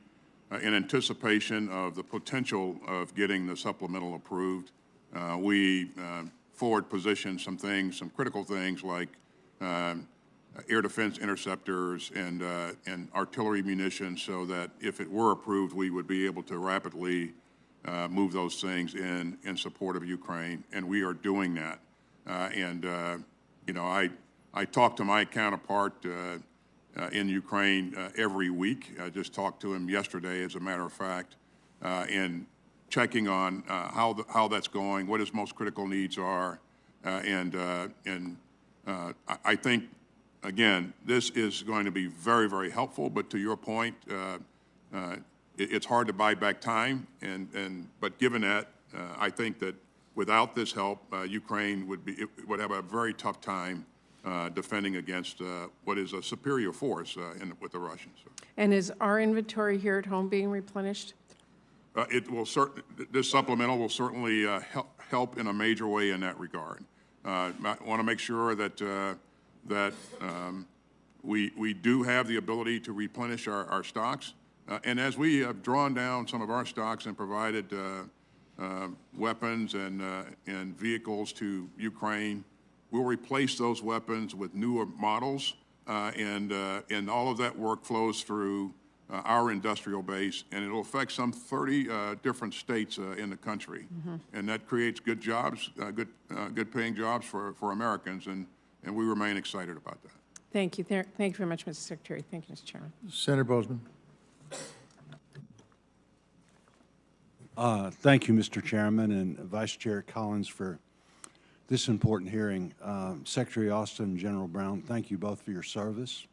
in anticipation of the potential of getting the supplemental approved, we forward position some things, some critical things like air defense interceptors and artillery munitions, so that if it were approved, we would be able to rapidly move those things in support of Ukraine, and we are doing that. You know, I talk to my counterpart in Ukraine every week. I just talked to him yesterday, as a matter of fact, and checking on how that's going, what his most critical needs are, I think, again, this is going to be very, very helpful. But to your point, it's hard to buy back time, but given that, I think that without this help, Ukraine would have a very tough time defending against what is a superior force with the Russians. And is our inventory here at home being replenished? It will this supplemental will certainly help in a major way in that regard. I want to make sure that we do have the ability to replenish our stocks, and as we have drawn down some of our stocks and provided weapons and vehicles to Ukraine, we'll replace those weapons with newer models, and all of that work flows through our industrial base, and it'll affect some 30 different states in the country, and that creates good jobs, good paying jobs for Americans, and we remain excited about that. Thank you. Thank you very much, Mr. Secretary. Thank you, Mr. Chairman. Senator Bozeman. Thank you, Mr. Chairman, and Vice Chair Collins for this important hearing. Secretary Austin and General Brown, thank you both for your service.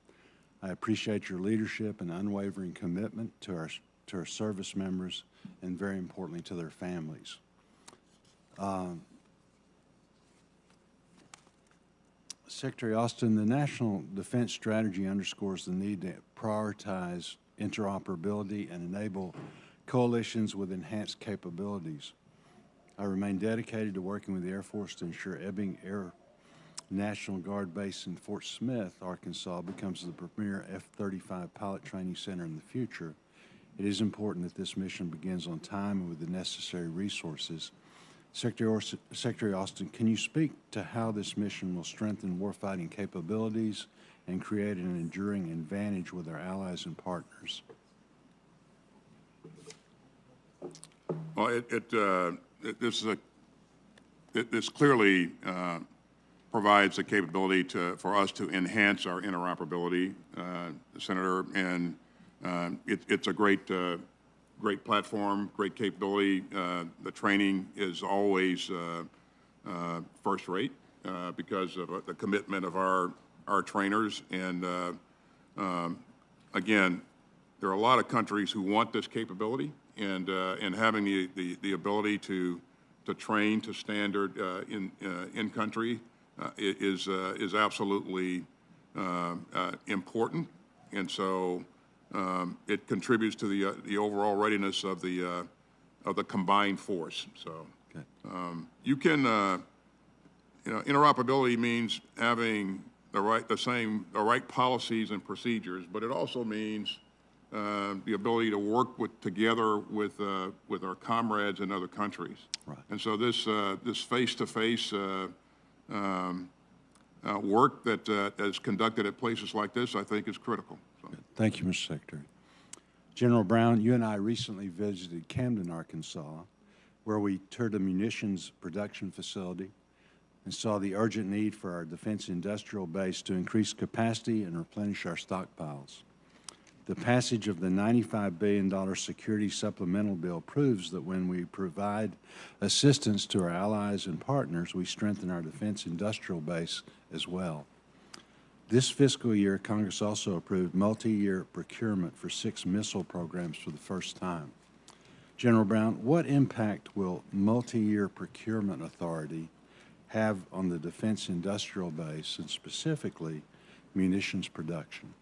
I appreciate your leadership and unwavering commitment to our service members, and very importantly to their families. Secretary Austin, the National Defense Strategy underscores the need to prioritize interoperability and enable coalitions with enhanced capabilities. I remain dedicated to working with the Air Force to ensure Ebbing Air National Guard Base in Fort Smith, Arkansas, becomes the premier F-35 pilot training center in the future. It is important that this mission begins on time and with the necessary resources. Secretary Austin, can you speak to how this mission will strengthen warfighting capabilities and create an enduring advantage with our allies and partners? Well, this clearly provides the capability for us to enhance our interoperability, Senator, and it's a great platform, great capability. The training is always first rate because of the commitment of our trainers. And again, there are a lot of countries who want this capability, and having the ability to train to standard in country is absolutely important. And so it contributes to the overall readiness of the combined force. So you can, interoperability means having the right policies and procedures, but it also means the ability to work together with our comrades in other countries. Right. And so this face-to-face work that is conducted at places like this, I think, is critical. So. Thank you, Mr. Secretary. General Brown, you and I recently visited Camden, Arkansas, where we toured a munitions production facility and saw the urgent need for our defense industrial base to increase capacity and replenish our stockpiles. The passage of the $95 billion security supplemental bill proves that when we provide assistance to our allies and partners, we strengthen our defense industrial base as well. This fiscal year, Congress also approved multi-year procurement for 6 missile programs for the first time. General Brown, what impact will multi-year procurement authority have on the defense industrial base and specifically munitions production?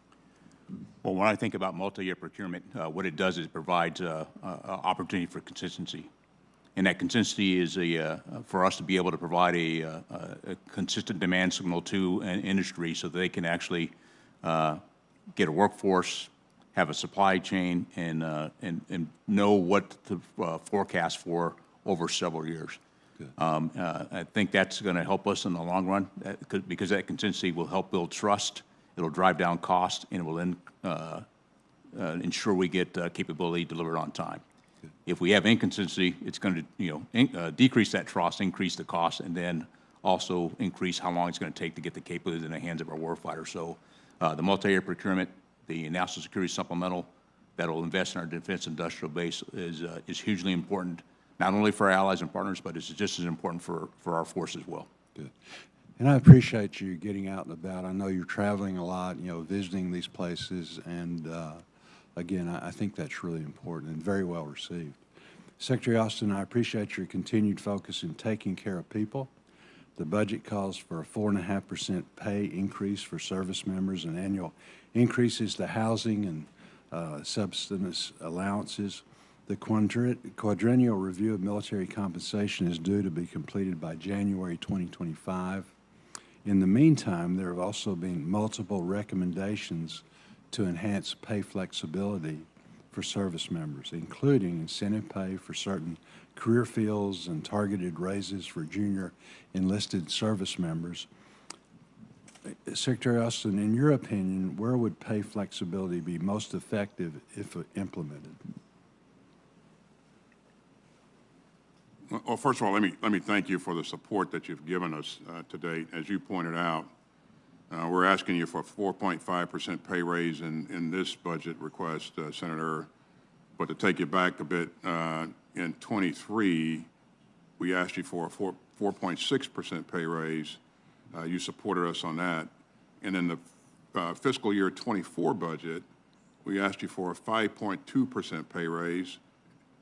Well, when I think about multi-year procurement, what it does is it provides opportunity for consistency. And that consistency is for us to be able to provide a consistent demand signal to an industry so that they can actually get a workforce, have a supply chain, and know what to forecast for over several years. I think that's going to help us in the long run because that consistency will help build trust. It'll drive down cost, and it will then ensure we get capability delivered on time. Good. If we have inconsistency, it's going to decrease that trust, increase the cost, and then also increase how long it's going to take to get the capabilities in the hands of our warfighter. So the multi-year procurement, the national security supplemental that will invest in our defense industrial base is hugely important, not only for our allies and partners, but it's just as important for our force as well. Good. And I appreciate you getting out and about. I know you're traveling a lot, visiting these places, and again, I think that's really important and very well received. Secretary Austin, I appreciate your continued focus in taking care of people. The budget calls for a 4.5% pay increase for service members and annual increases to housing and subsistence allowances. The quadrennial review of military compensation is due to be completed by January 2025. In the meantime, there have also been multiple recommendations to enhance pay flexibility for service members, including incentive pay for certain career fields and targeted raises for junior enlisted service members. Secretary Austin, in your opinion, where would pay flexibility be most effective if implemented? Well, first of all, let me thank you for the support that you've given us to date. As you pointed out, we're asking you for a 4.5% pay raise in this budget request, Senator. But to take you back a bit, in 23, we asked you for a 4.6% pay raise. You supported us on that. And in the fiscal year 24 budget, we asked you for a 5.2% pay raise.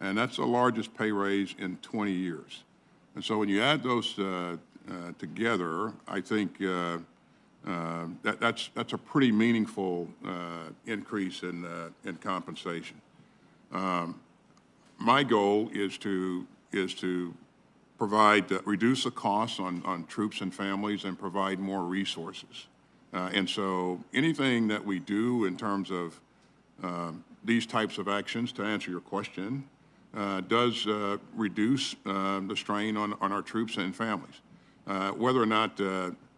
And that's the largest pay raise in 20 years. And so when you add those together, I think that's a pretty meaningful increase in compensation. My goal is to reduce the costs on troops and families and provide more resources. And so anything that we do in terms of these types of actions, to answer your question, does reduce the strain on our troops and families. Whether or not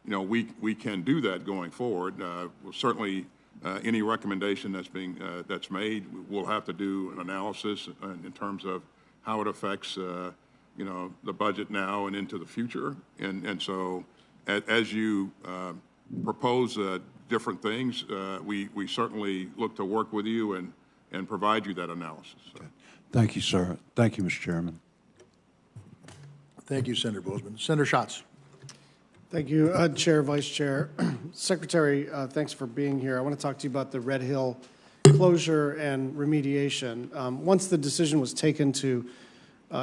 we can do that going forward, certainly any recommendation that's made, we'll have to do an analysis in terms of how it affects the budget now and into the future. And so as you propose different things, we certainly look to work with you and provide you that analysis. So. Thank you, sir. Thank you, Mr. Chairman. Thank you, Senator Boozman. Senator Schatz. Thank you, Chair, Vice Chair. Secretary, thanks for being here. I want to talk to you about the Red Hill closure and remediation. Once the decision was taken to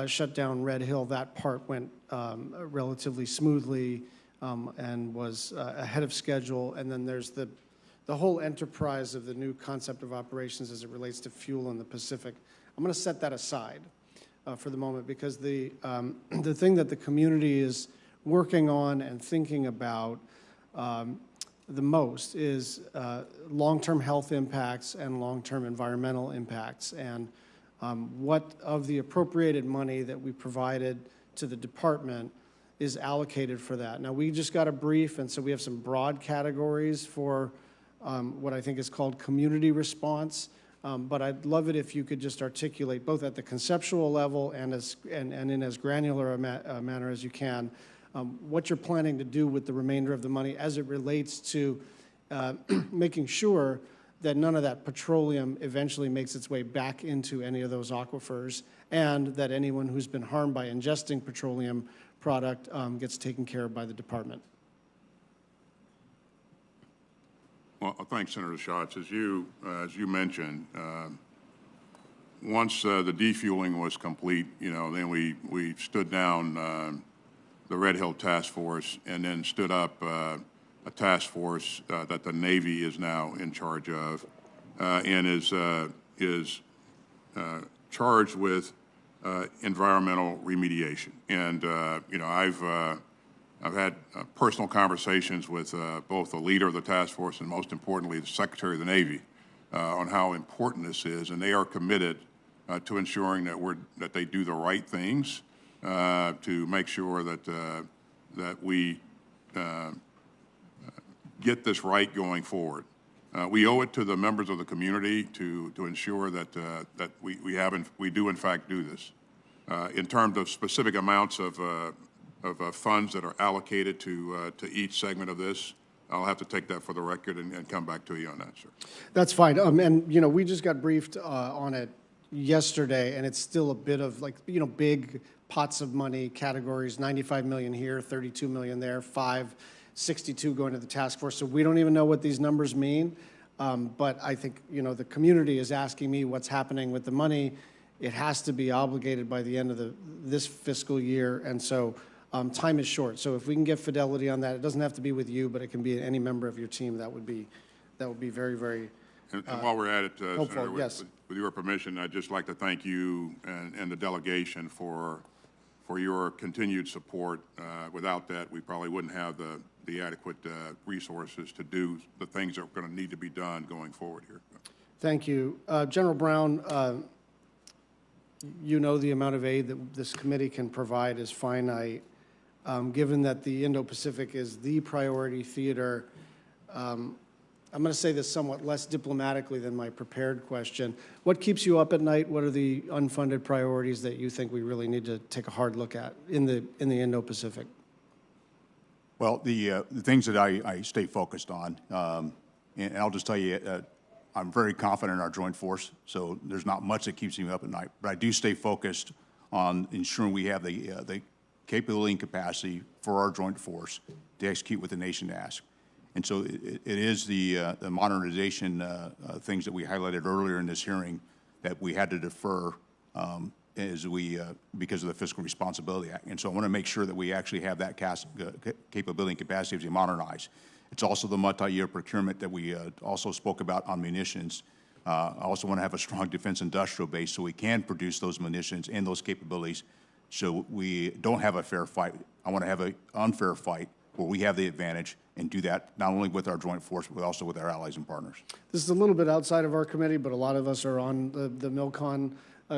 shut down Red Hill, that part went relatively smoothly and was ahead of schedule. And then there's the whole enterprise of the new concept of operations as it relates to fuel in the Pacific. I'm going to set that aside for the moment because the thing that the community is working on and thinking about the most is long-term health impacts and long-term environmental impacts, and what of the appropriated money that we provided to the department is allocated for that. Now, we just got a brief, and so we have some broad categories for what I think is called community response, but I'd love it if you could just articulate both at the conceptual level and in as granular a manner as you can what you're planning to do with the remainder of the money as it relates to making sure that none of that petroleum eventually makes its way back into any of those aquifers, and that anyone who's been harmed by ingesting petroleum product gets taken care of by the department. Well, thanks, Senator Schatz. As you mentioned, once the defueling was complete, then we stood down the Red Hill Task Force, and then stood up a task force that the Navy is now in charge of, and is charged with environmental remediation. And I've had personal conversations with both the leader of the task force and, most importantly, the Secretary of the Navy on how important this is, and they are committed to ensuring that they do the right things to make sure that we get this right going forward. We owe it to the members of the community to ensure that we do in fact do this. In terms of specific amounts of funds that are allocated to each segment of this, I'll have to take that for the record and come back to you on that, sir. That's fine. And we just got briefed on it yesterday, and it's still a bit of big pots of money categories, 95 million here, 32 million there, 562 going to the task force. So we don't even know what these numbers mean. But I think, the community is asking me what's happening with the money. It has to be obligated by the end of this fiscal year. And so time is short. So if we can get fidelity on that, it doesn't have to be with you, but it can be any member of your team. That would be very, very And while we're at it, Senator, yes. with your permission, I'd just like to thank you and the delegation for your continued support. Without that, we probably wouldn't have the adequate resources to do the things that are going to need to be done going forward here. Thank you. General Brown, the amount of aid that this committee can provide is finite. Given that the Indo-Pacific is the priority theater, I'm going to say this somewhat less diplomatically than my prepared question. What keeps you up at night? What are the unfunded priorities that you think we really need to take a hard look at in the Indo-Pacific? Well, the things that I stay focused on, and I'll just tell you, I'm very confident in our joint force, so there's not much that keeps me up at night. But I do stay focused on ensuring we have the capability and capacity for our joint force to execute what the nation asks. And so it is the modernization things that we highlighted earlier in this hearing that we had to defer because of the Fiscal Responsibility Act. And so I want to make sure that we actually have that capability and capacity as we modernize. It's also the multi-year procurement that we also spoke about on munitions. I also want to have a strong defense industrial base so we can produce those munitions and those capabilities so we don't have a fair fight. I want to have an unfair fight where we have the advantage and do that not only with our joint force, but also with our allies and partners. This is a little bit outside of our committee, but a lot of us are on the MILCON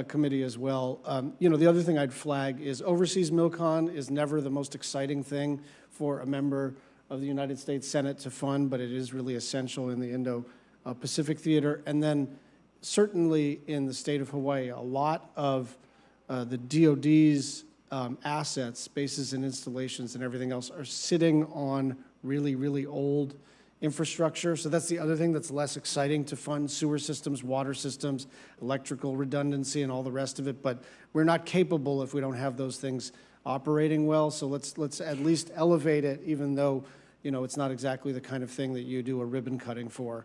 committee as well. The other thing I'd flag is overseas MILCON is never the most exciting thing for a member of the United States Senate to fund, but it is really essential in the Indo-Pacific theater. And then certainly in the state of Hawaii, a lot of the DOD's assets, bases and installations and everything else are sitting on really, really old infrastructure. So that's the other thing that's less exciting to fund: sewer systems, water systems, electrical redundancy, and all the rest of it. But we're not capable if we don't have those things operating well. So let's at least elevate it, even though, you know, it's not exactly the kind of thing that you do a ribbon cutting for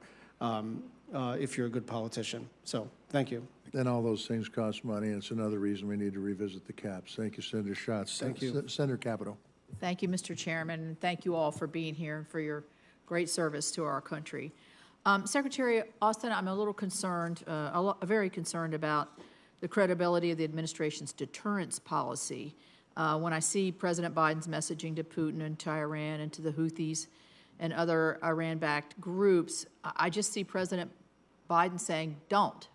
if you're a good politician. So thank you. And all those things cost money, and it's another reason we need to revisit the caps. Thank you, Senator Schatz. Thank you. Senator Capito. Thank you, Mr. Chairman, and thank you all for being here and for your great service to our country. Secretary Austin, I'm a little concerned, very concerned about the credibility of the administration's deterrence policy. When I see President Biden's messaging to Putin and to Iran and to the Houthis and other Iran-backed groups, I just see President Biden saying, don't.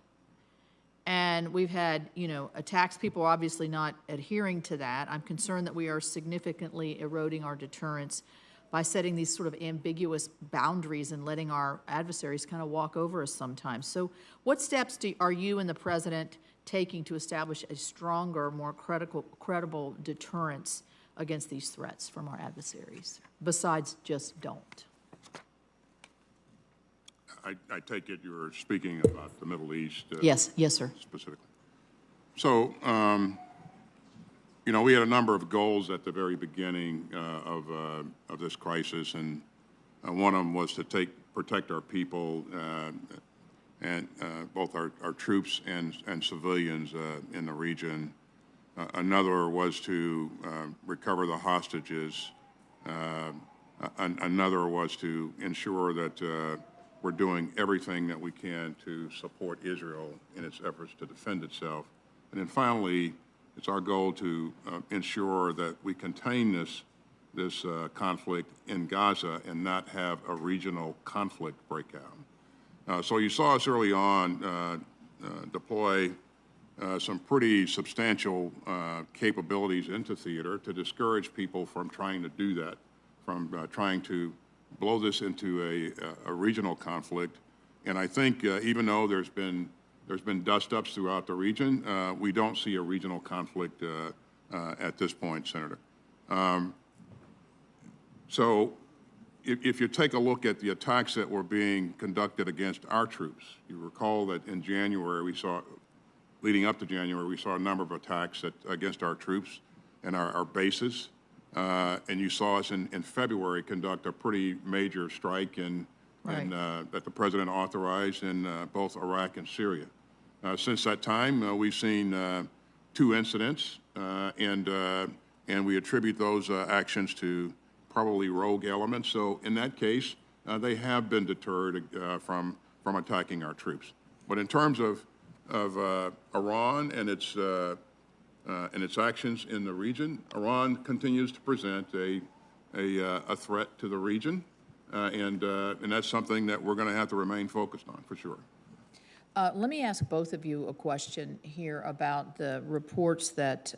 And we've had, you know, attacks. People are obviously not adhering to that. I'm concerned that we are significantly eroding our deterrence by setting these sort of ambiguous boundaries and letting our adversaries kind of walk over us sometimes. So what steps are you and the President taking to establish a stronger, more credible deterrence against these threats from our adversaries, besides just don't? I take it you're speaking about the Middle East. Yes, sir. Specifically. So, you know, we had a number of goals at the very beginning of this crisis, and one of them was to protect our people and both our troops and civilians in the region. Another was to recover the hostages. Another was to ensure that we're doing everything that we can to support Israel in its efforts to defend itself. And then finally, it's our goal to ensure that we contain this conflict in Gaza and not have a regional conflict break out. So you saw us early on deploy some pretty substantial capabilities into theater to discourage people from trying to do that, from trying to blow this into a regional conflict. And I think even though there's been dust-ups throughout the region, we don't see a regional conflict at this point, Senator. So if you take a look at the attacks that were being conducted against our troops, you recall that in January leading up to January, we saw a number of attacks against our troops and our bases. And you saw us in February conduct a pretty major strike that the President authorized in both Iraq and Syria. Since that time, we've seen 2 incidents, and we attribute those actions to probably rogue elements. So in that case, they have been deterred from attacking our troops. But in terms of Iran and its actions in the region, Iran continues to present a threat to the region, and that's something that we're going to have to remain focused on for sure. Let me ask both of you a question here about the reports that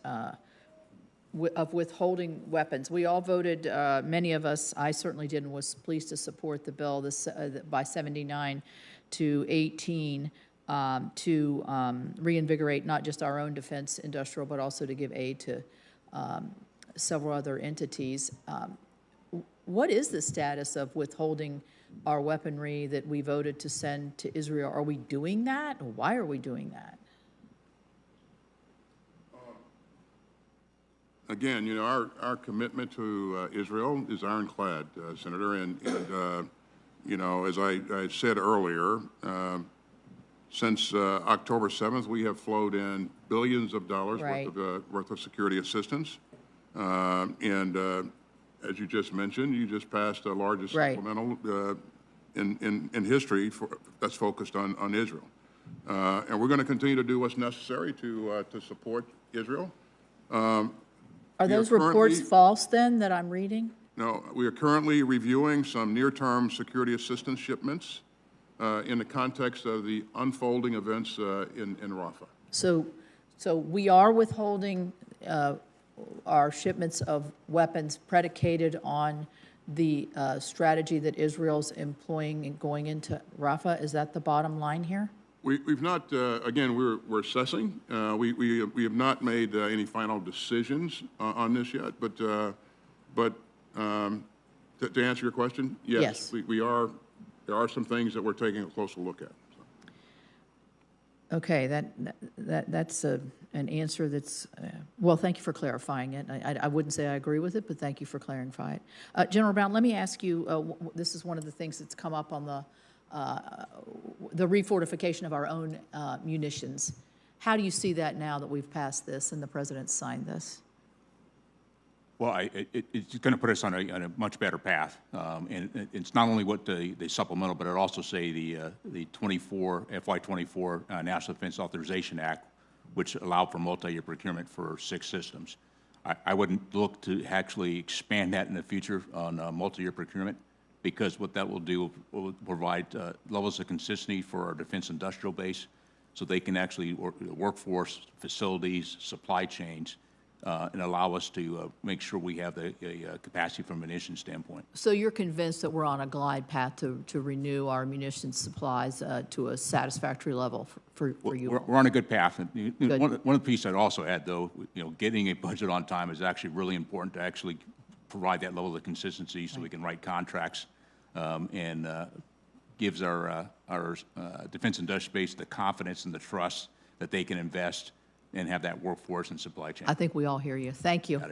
of withholding weapons. We all voted, many of us, I certainly did, and was pleased to support the bill by 79 to 18 to reinvigorate not just our own defense industrial, but also to give aid to several other entities. What is the status of withholding our weaponry that we voted to send to Israel? Are we doing that? Why are we doing that? Again, you know, our commitment to Israel is ironclad, Senator, and you know, as I said earlier, since October 7th, we have flowed in billions of dollars worth of security assistance, and as you just mentioned, you just passed the largest supplemental in history that's focused on Israel, and we're going to continue to do what's necessary to support Israel. Are those reports false, then, that I'm reading? No, we are currently reviewing some near-term security assistance shipments in the context of the unfolding events in Rafah. So we are withholding our shipments of weapons predicated on the strategy that Israel's employing and going into Rafah? Is that the bottom line here? We've not, again, we're assessing. We have not made any final decisions on this yet, but to answer your question, yes. Yes. There are some things that we're taking a closer look at. Okay, that's an answer that's, well, thank you for clarifying it. I wouldn't say I agree with it, but thank you for clarifying it. General Brown, let me ask you, this is one of the things that's come up on the refortification of our own munitions. How do you see that now that we've passed this and the President signed this? Well, it's going to put us on a much better path. And it's not only what the supplemental, but it also say the FY24 National Defense Authorization Act, which allowed for multi-year procurement for 6 systems. I wouldn't look to actually expand that in the future on multi-year procurement, because what that will do will provide levels of consistency for our defense industrial base, so they can actually workforce, facilities, supply chains, and allow us to make sure we have the capacity from a munitions standpoint. So you're convinced that we're on a glide path to renew our munitions supplies to a satisfactory level for you all? We're on a good path. And Good. one of the pieces I'd also add, though, getting a budget on time is actually really important to actually provide that level of consistency, so we can write contracts and gives our defense industrial base the confidence and the trust that they can invest and have that workforce and supply chain. I think we all hear you. Thank you.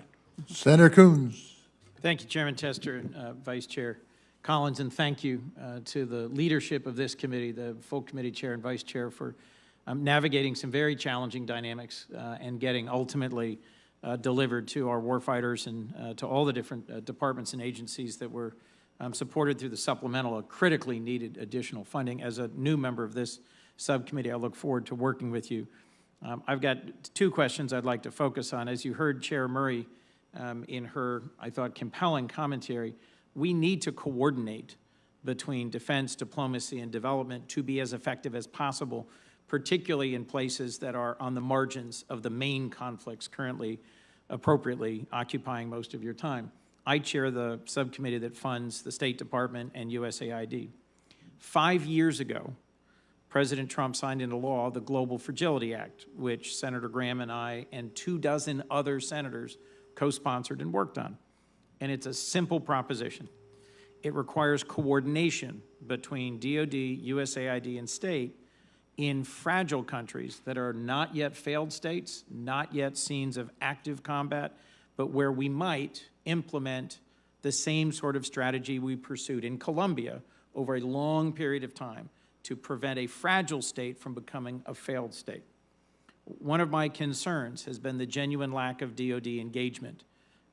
Senator Coons. Thank you, Chairman Tester and Vice Chair Collins, and thank you to the leadership of this committee, the full committee chair and vice chair, for navigating some very challenging dynamics and getting ultimately delivered to our warfighters and to all the different departments and agencies that were supported through the supplemental, a critically needed additional funding. As a new member of this subcommittee, I look forward to working with you. I've got 2 questions I'd like to focus on. As you heard Chair Murray in her, I thought, compelling commentary, we need to coordinate between defense, diplomacy, and development to be as effective as possible, particularly in places that are on the margins of the main conflicts currently appropriately occupying most of your time. I chair the subcommittee that funds the State Department and USAID. 5 years ago, President Trump signed into law the Global Fragility Act, which Senator Graham and I and 24 other senators co-sponsored and worked on. And it's a simple proposition. It requires coordination between DoD, USAID, and state in fragile countries that are not yet failed states, not yet scenes of active combat, but where we might implement the same sort of strategy we pursued in Colombia over a long period of time to prevent a fragile state from becoming a failed state. One of my concerns has been the genuine lack of DoD engagement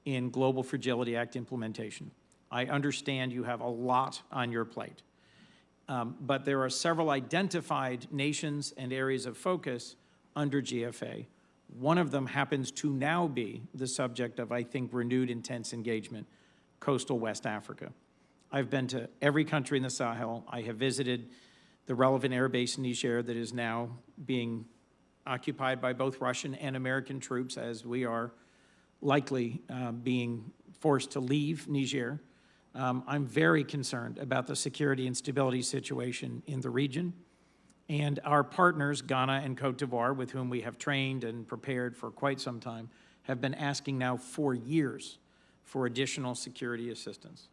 in Global Fragility Act implementation. I understand you have a lot on your plate, but there are several identified nations and areas of focus under GFA. One of them happens to now be the subject of, I think, renewed intense engagement, coastal West Africa. I've been to every country in the Sahel. I have visited the relevant air base in Niger that is now being occupied by both Russian and American troops, as we are likely being forced to leave Niger. I'm very concerned about the security and stability situation in the region. And our partners, Ghana and Cote d'Ivoire, with whom we have trained and prepared for quite some time, have been asking now for years for additional security assistance.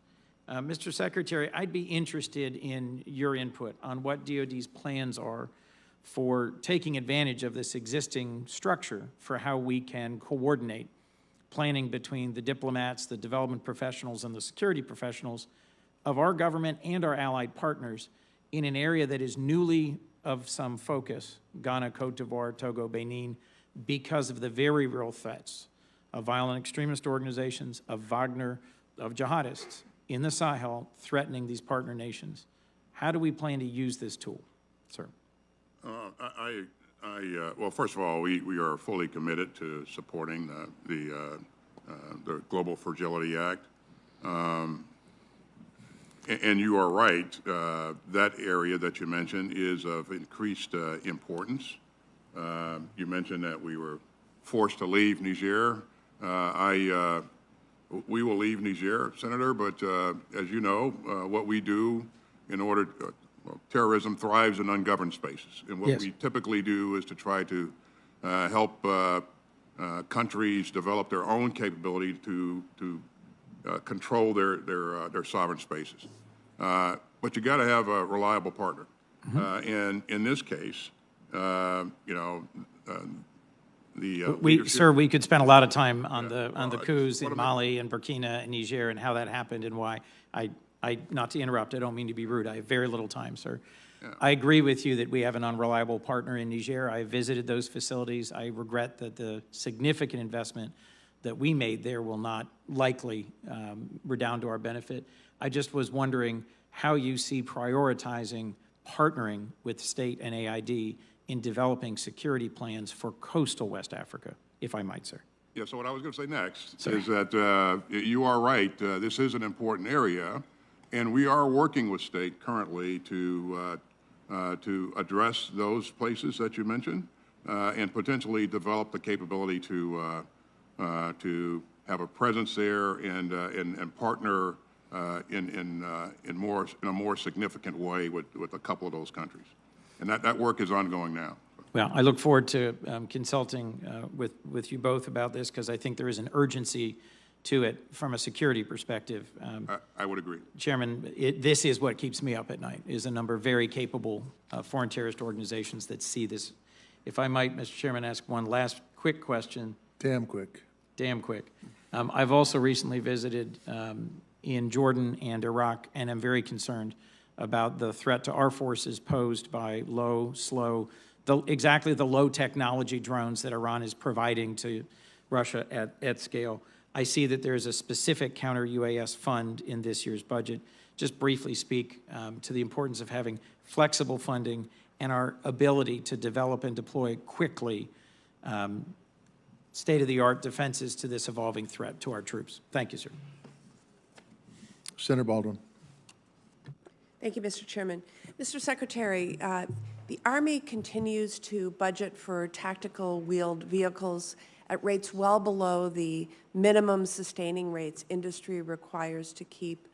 Mr. Secretary, I'd be interested in your input on what DoD's plans are for taking advantage of this existing structure for how we can coordinate planning between the diplomats, the development professionals, and the security professionals of our government and our allied partners in an area that is newly of some focus, Ghana, Cote d'Ivoire, Togo, Benin, because of the very real threats of violent extremist organizations, of Wagner, of jihadists in the Sahel threatening these partner nations. How do we plan to use this tool, sir? Well, first of all, we are fully committed to supporting the Global Fragility Act. And you are right, that area that you mentioned is of increased importance. You mentioned that we were forced to leave Niger. We will leave Niger, Senator, but as you know, what we do in order, terrorism thrives in ungoverned spaces. And what Yes. we typically do is to try to help countries develop their own capability to control their sovereign spaces. But you got to have a reliable partner. And in this case, you know, Sir, we could spend a lot of time on the well, coups in what am Mali and Burkina and Niger and how that happened and why. Not to interrupt, I don't mean to be rude. I have very little time, sir. I agree with you that we have an unreliable partner in Niger. I visited those facilities. I regret that the significant investment that we made there will not likely redound to our benefit. I just was wondering how you see prioritizing partnering with state and AID in developing security plans for coastal West Africa, if I might, sir. Yeah, so what I was going to say next is that you are right. This is an important area, and we are working with state currently to address those places that you mentioned and potentially develop the capability to have a presence there and partner in a more significant way with a couple of those countries. And that work is ongoing now. Well, I look forward to consulting with you both about this because I think there is an urgency to it from a security perspective. I would agree. Chairman, this is what keeps me up at night, is a number of very capable foreign terrorist organizations that see this. If I might, Mr. Chairman, ask one last quick question. Damn quick. Damn quick. I've also recently visited in Jordan and Iraq, and I'm very concerned about the threat to our forces posed by exactly the low technology drones that Iran is providing to Russia at scale. I see that there is a specific counter-UAS fund in this year's budget. Just briefly speak to the importance of having flexible funding and our ability to develop and deploy quickly state-of-the-art defenses to this evolving threat to our troops. Thank you, sir. Senator Baldwin. Thank you, Mr. Chairman. Mr. Secretary, the Army continues to budget for tactical wheeled vehicles at rates well below the minimum sustaining rates industry requires to keep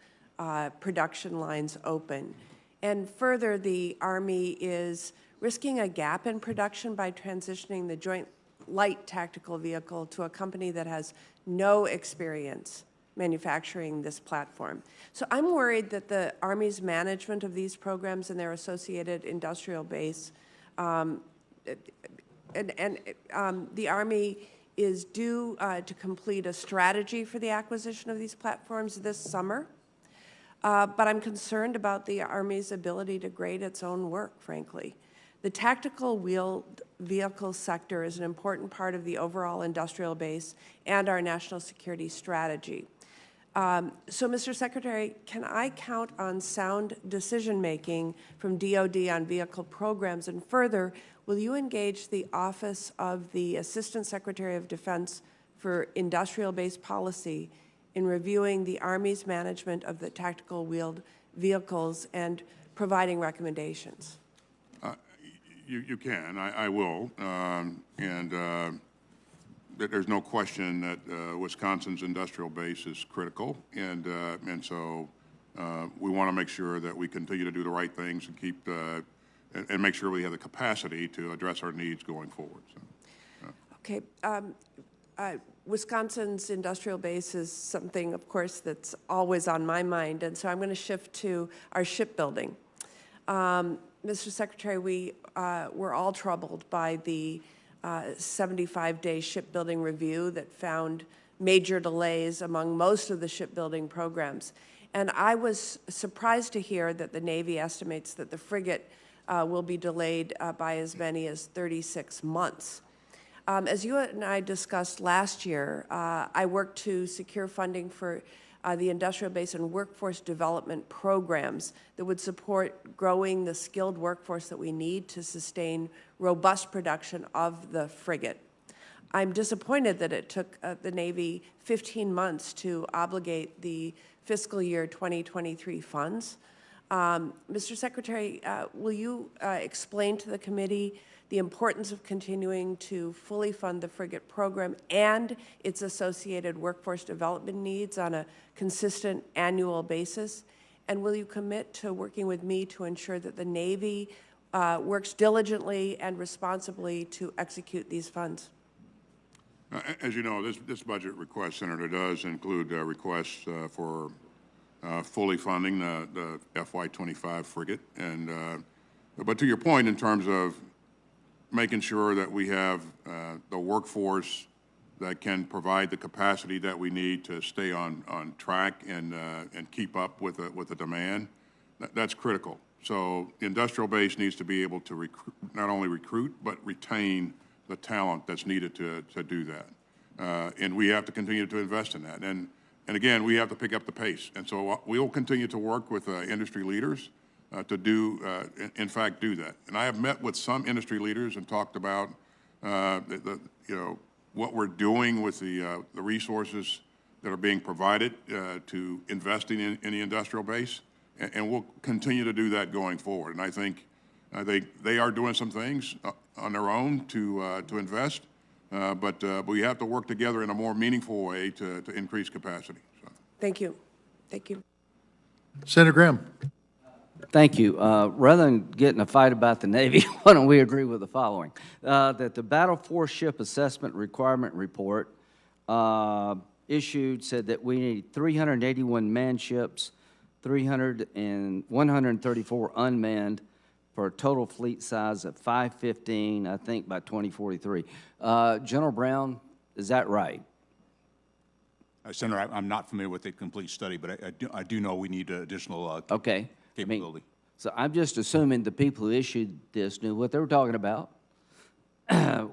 production lines open. And further, the Army is risking a gap in production by transitioning the Joint Light Tactical Vehicle to a company that has no experience manufacturing this platform. So I'm worried that the Army's management of these programs and their associated industrial base, the Army is due to complete a strategy for the acquisition of these platforms this summer. But I'm concerned about the Army's ability to grade its own work, frankly. The tactical wheeled vehicle sector is an important part of the overall industrial base and our national security strategy. So, Mr. Secretary, can I count on sound decision-making from DoD on vehicle programs? And further, will you engage the Office of the Assistant Secretary of Defense for Industrial-Based Policy in reviewing the Army's management of the tactical wheeled vehicles and providing recommendations? You can. I will. There's no question that Wisconsin's industrial base is critical, and so we want to make sure that we continue to do the right things and keep and make sure we have the capacity to address our needs going forward. So, Okay. Wisconsin's industrial base is something, of course, that's always on my mind, and so I'm going to shift to our shipbuilding. Mr. Secretary, we're all troubled by the 75-day shipbuilding review that found major delays among most of the shipbuilding programs. And I was surprised to hear that the Navy estimates that the frigate will be delayed by as many as 36 months. As you and I discussed last year, I worked to secure funding for the industrial base and workforce development programs that would support growing the skilled workforce that we need to sustain robust production of the frigate. I'm disappointed that it took the Navy 15 months to obligate the fiscal year 2023 funds. Mr. Secretary, will you explain to the committee the importance of continuing to fully fund the frigate program and its associated workforce development needs on a consistent annual basis? And will you commit to working with me to ensure that the Navy works diligently and responsibly to execute these funds? As you know, this budget request, Senator, does include requests for fully funding the FY25 frigate. But to your point, in terms of making sure that we have the workforce that can provide the capacity that we need to stay on track and keep up with the demand, that's critical. So the industrial base needs to be able to not only recruit, but retain the talent that's needed to do that. And we have to continue to invest in that. And again, we have to pick up the pace. And so we will continue to work with industry leaders to in fact, do that. And I have met with some industry leaders and talked about what we're doing with the resources that are being provided to investing in the industrial base, and we'll continue to do that going forward. And I think they are doing some things on their own to invest, but we have to work together in a more meaningful way to increase capacity. So. Thank you. Thank you. Senator Graham. Thank you. Rather than get in a fight about the Navy, why don't we agree with the following? That the Battle Force Ship Assessment Requirement Report issued said that we need 381 manned ships, 134 unmanned, for a total fleet size of 515, I think, by 2043. General Brown, is that right? Senator, I'm not familiar with the complete study, but I do know we need additional okay. capability. So I'm just assuming the people who issued this knew what they were talking about.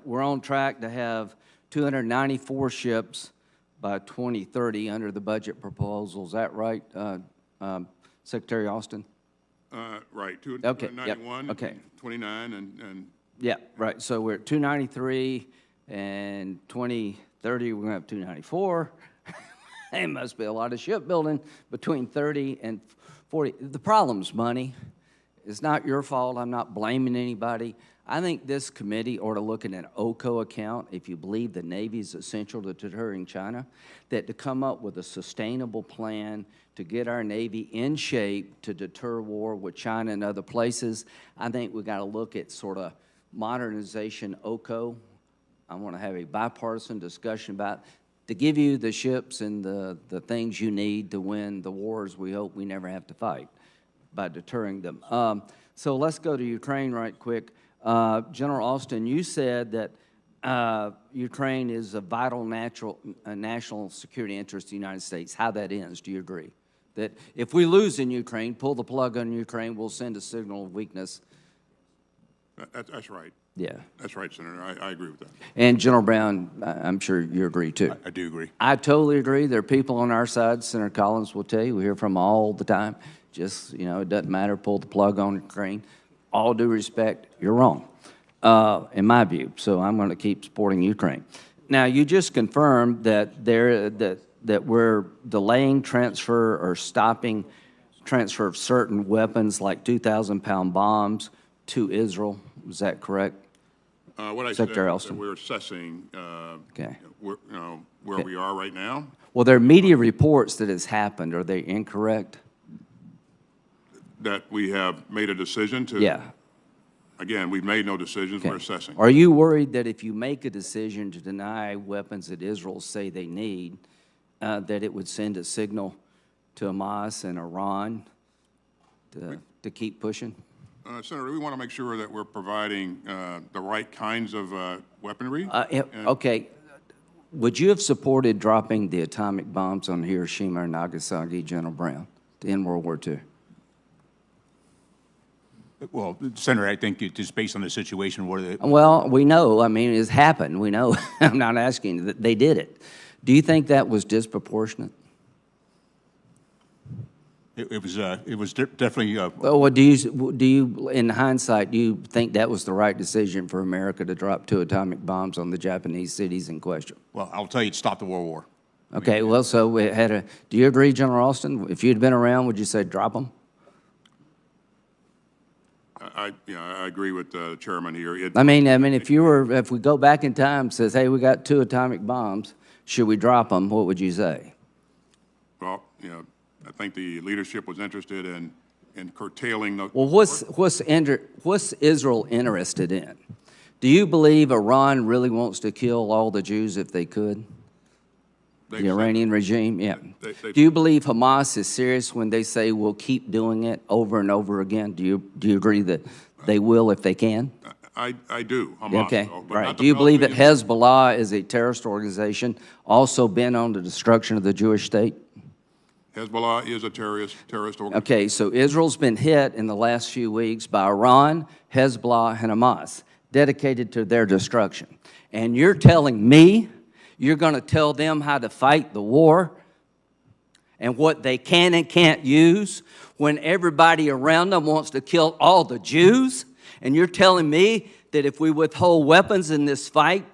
We're on track to have 294 ships by 2030 under the budget proposal. Is that right, Secretary Austin? Right, Okay, 291, yep, okay. 29, and Yeah, right. So we're at 293, and 2030 we're going to have 294. It must be a lot of shipbuilding between 30 and 40. The problem's money. It's not your fault. I'm not blaming anybody. I think this committee ought to look at an OCO account, if you believe the Navy is essential to deterring China, that to come up with a sustainable plan to get our Navy in shape to deter war with China and other places. I think we've got to look at sort of modernization OCO. I want to have a bipartisan discussion about to give you the ships and the things you need to win the wars we hope we never have to fight by deterring them. So let's go to Ukraine right quick. General Austin, you said that Ukraine is a vital national security interest of the United States. How that ends, do you agree? That if we lose in Ukraine, pull the plug on Ukraine, we'll send a signal of weakness. that's right. Yeah. That's right, Senator. I agree with that. And General Brown, I'm sure you agree too. I do agree. I totally agree. There are people on our side, Senator Collins will tell you, we hear from all the time. Just, it doesn't matter, pull the plug on Ukraine. All due respect, you're wrong, in my view. So I'm going to keep supporting Ukraine. Now, you just confirmed that that we're delaying transfer or stopping transfer of certain weapons like 2,000-pound bombs to Israel. Is that correct? What I Secretary said, Austin. we're assessing Okay. where we are right now. Well, there are media reports that it's happened. Are they incorrect? That we have made a decision to. Yeah. Again, we've made no decisions. Okay. We're assessing. Are you worried that if you make a decision to deny weapons that Israel say they need, that it would send a signal to Hamas and Iran to keep pushing? Senator, we want to make sure that we're providing the right kinds of weaponry. Okay. Would you have supported dropping the atomic bombs on Hiroshima and Nagasaki, General Brown, to end World War II? Well, Senator, I think it's just based on the situation where Well, we know. I mean, it's happened. We know. I'm not asking. They did it. Do you think that was disproportionate? it was definitely. Well, do you, in hindsight, do you think that was the right decision for America to drop 2 atomic bombs on the Japanese cities in question? Well, I'll tell you, it stopped the World War. Okay. Well, so we had a. Do you agree, General Austin? If you'd been around, would you say drop them? I agree with the chairman here. I mean, if we go back in time, says, hey, we got 2 atomic bombs, should we drop them? What would you say? Well, I think the leadership was interested in curtailing the. Well, what's Israel interested in? Do you believe Iran really wants to kill all the Jews if they could? The Iranian regime, yeah. Do you believe Hamas is serious when they say we'll keep doing it over and over again? Do you agree that they will if they can? I do, Hamas. Okay, though, but right. not Do the you believe that Palestinians. Hezbollah is a terrorist organization also bent on the destruction of the Jewish state? Hezbollah is a terrorist organization. Okay, so Israel's been hit in the last few weeks by Iran, Hezbollah, and Hamas, dedicated to their destruction. And you're telling me you're going to tell them how to fight the war and what they can and can't use when everybody around them wants to kill all the Jews? And you're telling me that if we withhold weapons in this fight,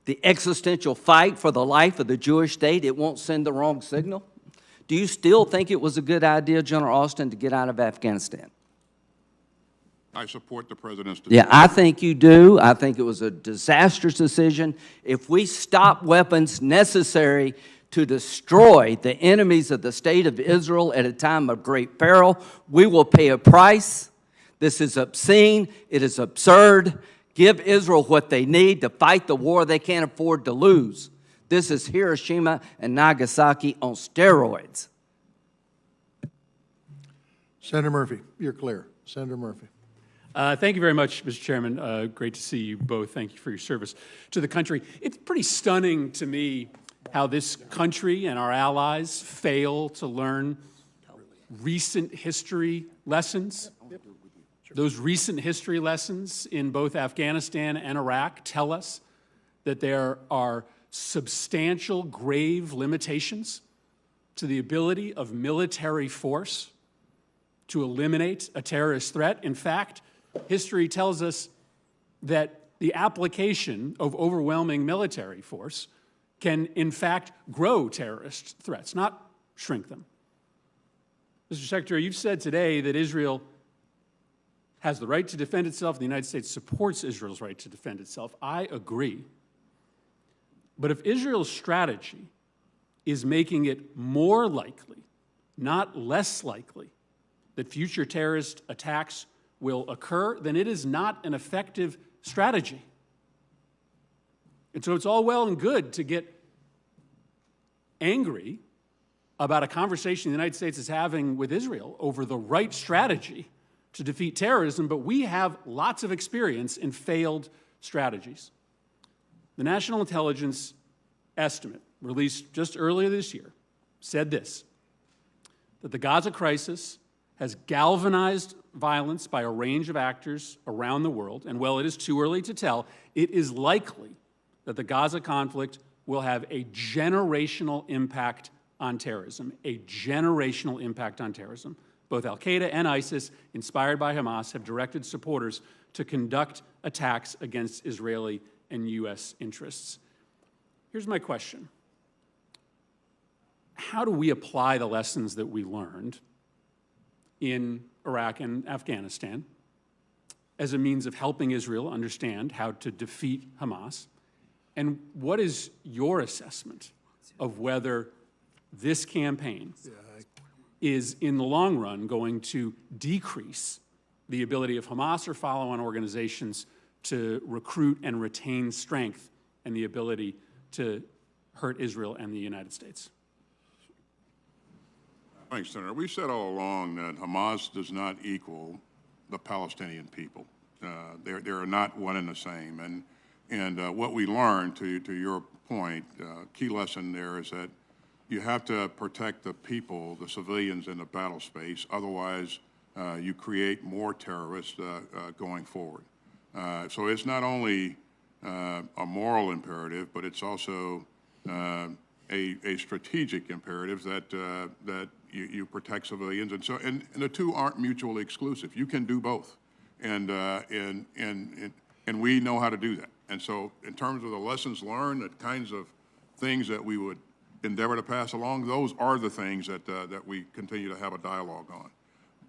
the existential fight for the life of the Jewish state, it won't send the wrong signal? Do you still think it was a good idea, General Austin, to get out of Afghanistan? I support the president's decision. Yeah, I think you do. I think it was a disastrous decision. If we stop weapons necessary to destroy the enemies of the state of Israel at a time of great peril, we will pay a price. This is obscene. It is absurd. Give Israel what they need to fight the war they can't afford to lose. This is Hiroshima and Nagasaki on steroids. Senator Murphy, you're clear. Senator Murphy. Thank you very much, Mr. Chairman. Great to see you both. Thank you for your service to the country. It's pretty stunning to me how this country and our allies fail to learn recent history lessons. Those recent history lessons in both Afghanistan and Iraq tell us that there are substantial, grave limitations to the ability of military force to eliminate a terrorist threat. In fact, history tells us that the application of overwhelming military force can, in fact, grow terrorist threats, not shrink them. Mr. Secretary, you've said today that Israel has the right to defend itself, and the United States supports Israel's right to defend itself. I agree. But if Israel's strategy is making it more likely, not less likely, that future terrorist attacks will occur, then it is not an effective strategy. And so it's all well and good to get angry about a conversation the United States is having with Israel over the right strategy to defeat terrorism, but we have lots of experience in failed strategies. The National Intelligence Estimate, released just earlier this year, said this, that the Gaza crisis has galvanized violence by a range of actors around the world, and while it is too early to tell, it is likely that the Gaza conflict will have a generational impact on terrorism, a generational impact on terrorism. Both al-Qaeda and ISIS, inspired by Hamas, have directed supporters to conduct attacks against Israeli and U.S. interests. Here's my question. How do we apply the lessons that we learned in Iraq and Afghanistan as a means of helping Israel understand how to defeat Hamas? And what is your assessment of whether this campaign is, in the long run, going to decrease the ability of Hamas or follow-on organizations to recruit and retain strength and the ability to hurt Israel and the United States? Thanks, Senator. We've said all along that Hamas does not equal the Palestinian people. They are not one and the same. And what we learned, to your point, key lesson there is that you have to protect the people, the civilians in the battle space. Otherwise, you create more terrorists going forward. So it's not only a moral imperative, but it's also a strategic imperative that you protect civilians, and the two aren't mutually exclusive. You can do both, and we know how to do that. And so, in terms of the lessons learned, the kinds of things that we would endeavor to pass along, those are the things that we continue to have a dialogue on.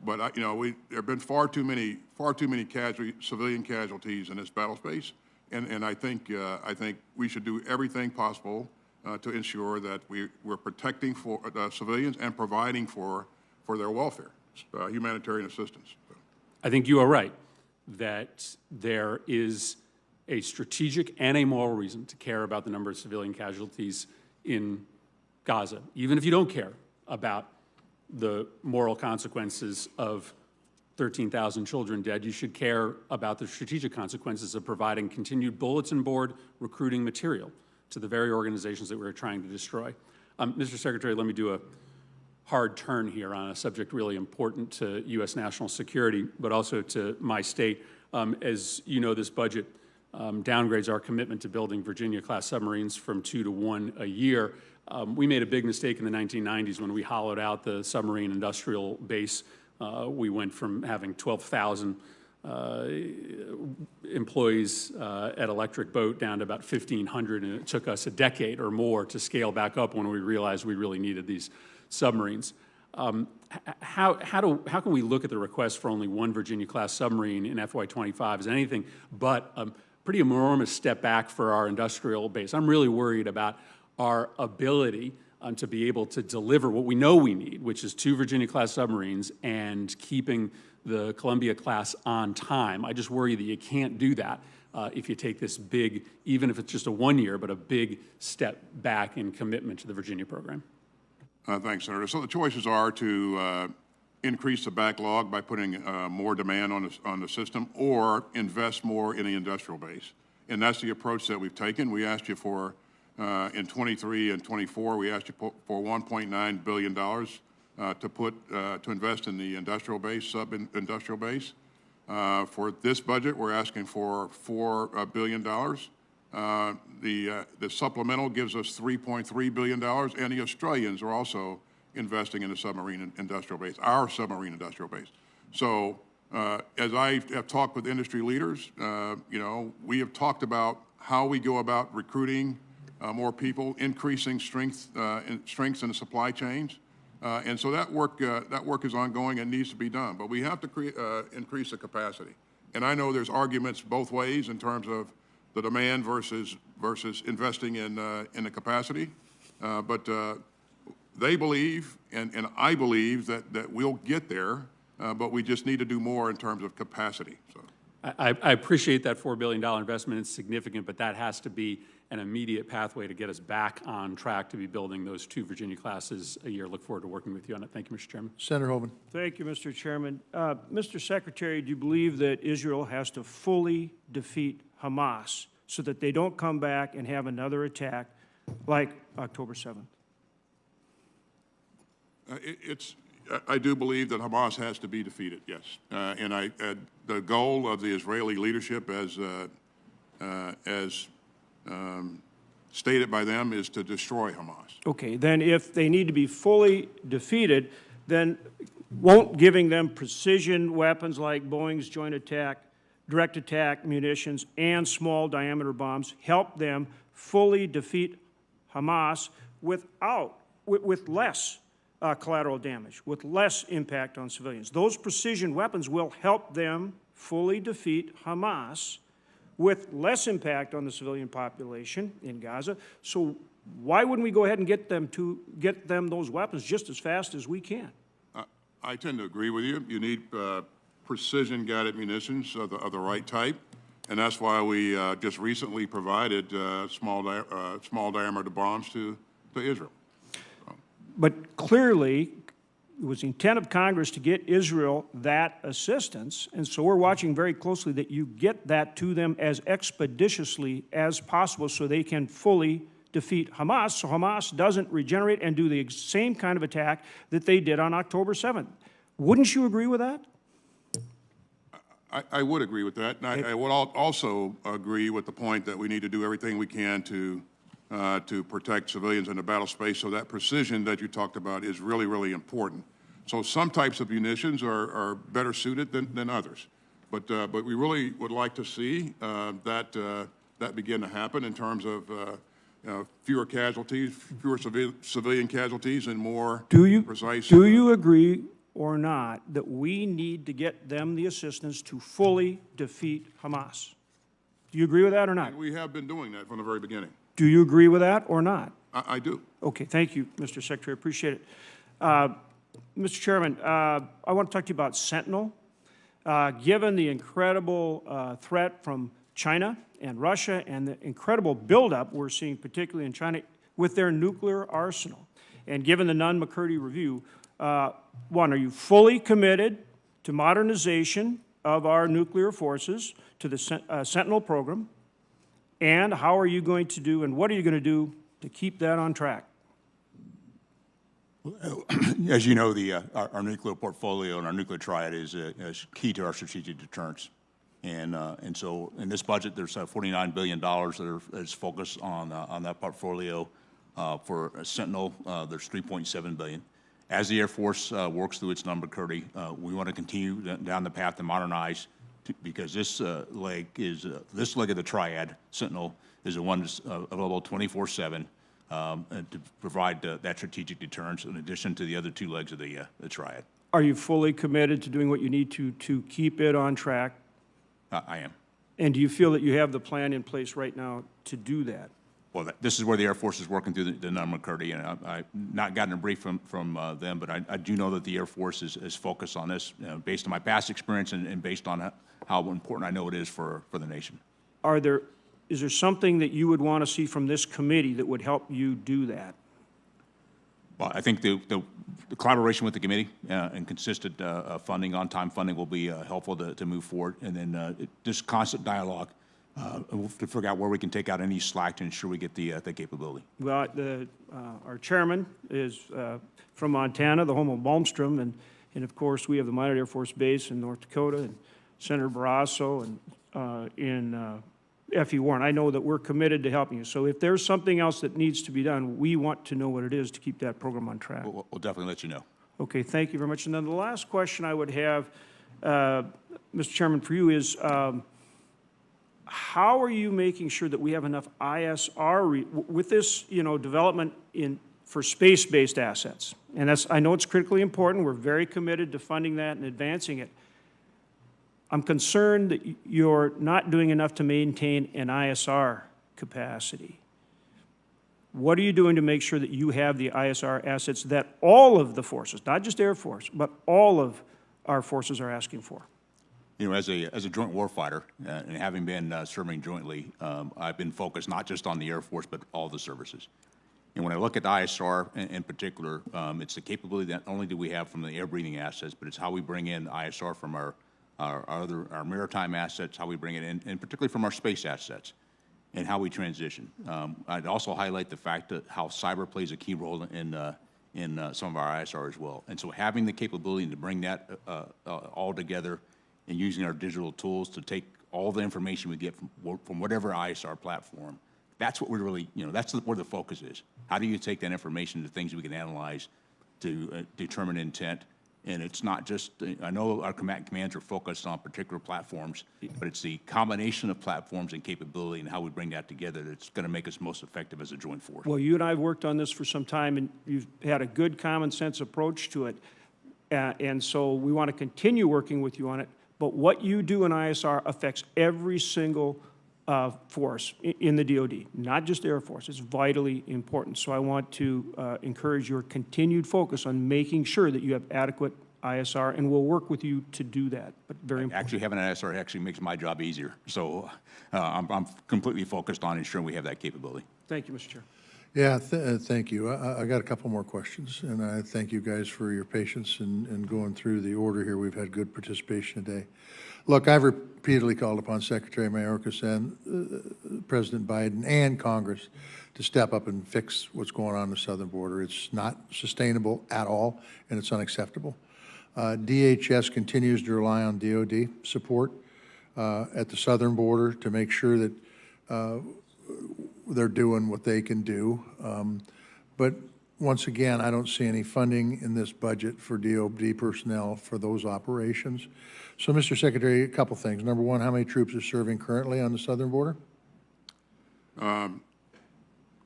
But there have been far too many civilian casualties in this battle space, and I think we should do everything possible to ensure that we're protecting for civilians and providing for their welfare, humanitarian assistance. I think you are right that there is a strategic and a moral reason to care about the number of civilian casualties in Gaza, even if you don't care about the moral consequences of 13,000 children dead. You should care about the strategic consequences of providing continued bulletin board recruiting material to the very organizations that we're trying to destroy. Mr. Secretary, let me do a hard turn here on a subject really important to U.S. national security, but also to my state. As you know, this budget downgrades our commitment to building Virginia-class submarines from 2 to 1 a year. We made a big mistake in the 1990s when we hollowed out the submarine industrial base. We went from having 12,000 employees at Electric Boat down to about 1,500, and it took us a decade or more to scale back up when we realized we really needed these submarines. How can we look at the request for only one Virginia-class submarine in FY25 as anything but a pretty enormous step back for our industrial base? I'm really worried about our ability to be able to deliver what we know we need, which is 2 Virginia-class submarines and keeping the Columbia-class on time. I just worry that you can't do that if you take this big, even if it's just a 1 year, but a big step back in commitment to the Virginia program. Thanks, Senator. So the choices are to increase the backlog by putting more demand on the system, or invest more in the industrial base. And that's the approach that we've taken. We asked you for, in 23 and 24, we asked you for $1.9 billion to invest in the industrial base, sub-industrial base. For this budget, we're asking for $4 billion. The supplemental gives us $3.3 billion, and the Australians are also investing in the submarine industrial base, our submarine industrial base. So as I have talked with industry leaders, you know, we have talked about how we go about recruiting more people, increasing strengths in the supply chains. And so that work is ongoing and needs to be done. But we have to increase the capacity. And I know there's arguments both ways in terms of the demand versus investing in the capacity. But they believe, and I believe, that we'll get there, but we just need to do more in terms of capacity. So I appreciate that $4 billion investment. It's significant, but that has to be an immediate pathway to get us back on track to be building those 2 Virginia classes a year. Look forward to working with you on it. Thank you, Mr. Chairman. Senator Hoeven. Thank you, Mr. Chairman. Mr. Secretary, do you believe that Israel has to fully defeat Hamas so that they don't come back and have another attack like October 7th? I do believe that Hamas has to be defeated, yes. And the goal of the Israeli leadership, as stated by them, is to destroy Hamas. Okay, then if they need to be fully defeated, then won't giving them precision weapons like Boeing's joint attack, direct attack munitions, and small diameter bombs help them fully defeat Hamas with less collateral damage, with less impact on civilians? Those precision weapons will help them fully defeat Hamas with less impact on the civilian population in Gaza. So why wouldn't we go ahead and get them those weapons just as fast as we can? I tend to agree with you. You need precision-guided munitions of the right type, and that's why we just recently provided small diameter bombs to Israel. But clearly, it was the intent of Congress to get Israel that assistance, and so we're watching very closely that you get that to them as expeditiously as possible so they can fully defeat Hamas, so Hamas doesn't regenerate and do the same kind of attack that they did on October 7th. Wouldn't you agree with that? I would agree with that. And I would also agree with the point that we need to do everything we can to protect civilians in the battle space, so that precision that you talked about is really, really important. So some types of munitions are better suited than others. But we really would like to see that begin to happen in terms of fewer casualties, fewer civilian casualties, and more precise. Do you agree or not that we need to get them the assistance to fully defeat Hamas? Do you agree with that or not? And we have been doing that from the very beginning. Do you agree with that or not? I do. Okay, thank you, Mr. Secretary, appreciate it. Mr. Chairman, I want to talk to you about Sentinel. Given the incredible threat from China and Russia and the incredible buildup we're seeing, particularly in China, with their nuclear arsenal, and given the Nunn-McCurdy review, one, are you fully committed to modernization of our nuclear forces, to the Sentinel program? And how are you going to do, and what are you going to do to keep that on track? As you know, our nuclear portfolio and our nuclear triad is key to our strategic deterrence. And so in this budget, there's $49 billion that is focused on that portfolio. For Sentinel, there's $3.7 billion. As the Air Force works through its Nunn-McCurdy, we want to continue down the path to modernize, because this leg of the triad, Sentinel, is the one that's available 24/7 to provide that strategic deterrence, in addition to the other two legs of the triad. Are you fully committed to doing what you need to keep it on track? I am. And do you feel that you have the plan in place right now to do that? Well, this is where the Air Force is working through the Nunn-McCurdy, and I've not gotten a brief from them, but I do know that the Air Force is focused on this, based on my past experience and based on how important I know it is for the nation. Is there something that you would want to see from this committee that would help you do that? Well, I think the collaboration with the committee and consistent funding, on-time funding, will be helpful to move forward, and then just constant dialogue to figure out where we can take out any slack to ensure we get the capability. Well, our chairman is from Montana, the home of Malmstrom, and of course we have the Minot Air Force Base in North Dakota, and Senator Barrasso, and in F.E. Warren. I know that we're committed to helping you. So if there's something else that needs to be done, we want to know what it is to keep that program on track. We'll definitely let you know. Okay, thank you very much. And then the last question I would have, Mr. Chairman, for you is, how are you making sure that we have enough ISR with this, development for space-based assets? And I know it's critically important. We're very committed to funding that and advancing it. I'm concerned that you're not doing enough to maintain an ISR capacity. What are you doing to make sure that you have the ISR assets that all of the forces, not just Air Force, but all of our forces are asking for? As a joint warfighter, and having been serving jointly, I've been focused not just on the Air Force, but all the services. And when I look at ISR in particular, it's the capability that not only do we have from the air-breathing assets, but it's how we bring in ISR from our maritime assets, how we bring it in, and particularly from our space assets, and how we transition. I'd also highlight the fact that how cyber plays a key role in some of our ISR as well. And so having the capability to bring that all together and using our digital tools to take all the information we get from whatever ISR platform, that's what we're really, that's where the focus is. How do you take that information to things we can analyze to determine intent? And it's not just, I know our commands are focused on particular platforms, but it's the combination of platforms and capability and how we bring that together that's going to make us most effective as a joint force. Well, you and I have worked on this for some time, and you've had a good common sense approach to it. And so we want to continue working with you on it. But what you do in ISR affects every single force in the DoD, not just Air Force. It's vitally important. So I want to encourage your continued focus on making sure that you have adequate ISR, and we'll work with you to do that. But very important. Actually, having an ISR actually makes my job easier. So I'm completely focused on ensuring we have that capability. Thank you, Mr. Chair. Yeah, thank you. I got a couple more questions, and I thank you guys for your patience in going through the order here. We've had good participation today. Look, I've repeatedly called upon Secretary Mayorkas and President Biden and Congress to step up and fix what's going on the southern border. It's not sustainable at all, and it's unacceptable. DHS continues to rely on DoD support at the southern border to make sure that they're doing what they can do. But once again, I don't see any funding in this budget for DoD personnel for those operations. So, Mr. Secretary, a couple things. Number one, how many troops are serving currently on the southern border?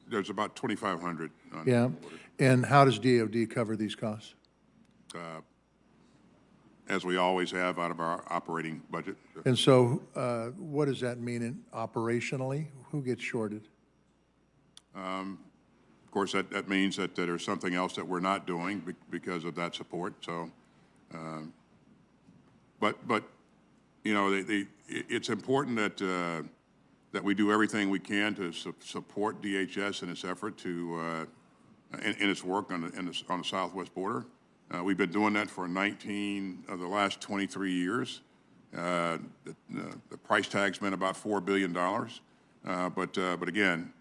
There's about 2,500 on Yeah. the border. And how does DoD cover these costs? As we always have out of our operating budget. And so what does that mean operationally? Who gets shorted? course, that means that there's something else that we're not doing because of that support. So, but you know, it's important that that we do everything we can to support DHS in its effort to in its work on the southwest border. We've been doing that for 19 of the last 23 years. The price tag's been about $4 billion. But again,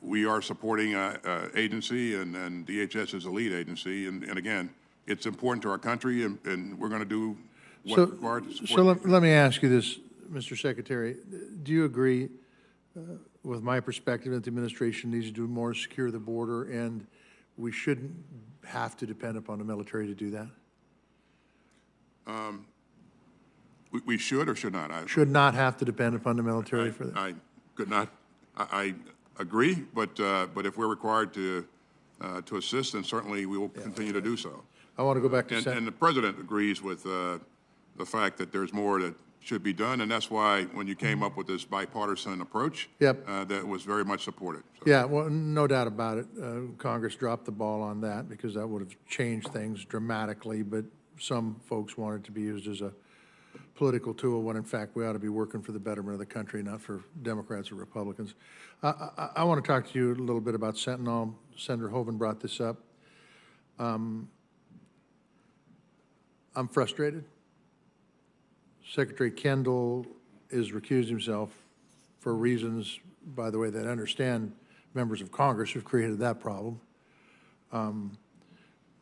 we are supporting an agency, and DHS is a lead agency. And again, it's important to our country, and we're going to do what's required to support. So let me ask you this, Mr. Secretary. Do you agree with my perspective that the administration needs to do more to secure the border, and we shouldn't have to depend upon the military to do that? We should or should not? Should not have to depend upon the military for that? I could not. I agree, but if we're required to assist, then certainly we will continue to do so. I want to go back to and the President agrees with the fact that there's more that should be done, and that's why when you came up with this bipartisan approach, that was very much supported. So. Yeah, well, no doubt about it. Congress dropped the ball on that because that would have changed things dramatically, but some folks want it to be used as a political tool when in fact we ought to be working for the betterment of the country, not for Democrats or Republicans. I want to talk to you a little bit about Sentinel. Senator Hoeven brought this up. I'm frustrated. Secretary Kendall is recused himself for reasons, by the way, that I understand members of Congress who've created that problem.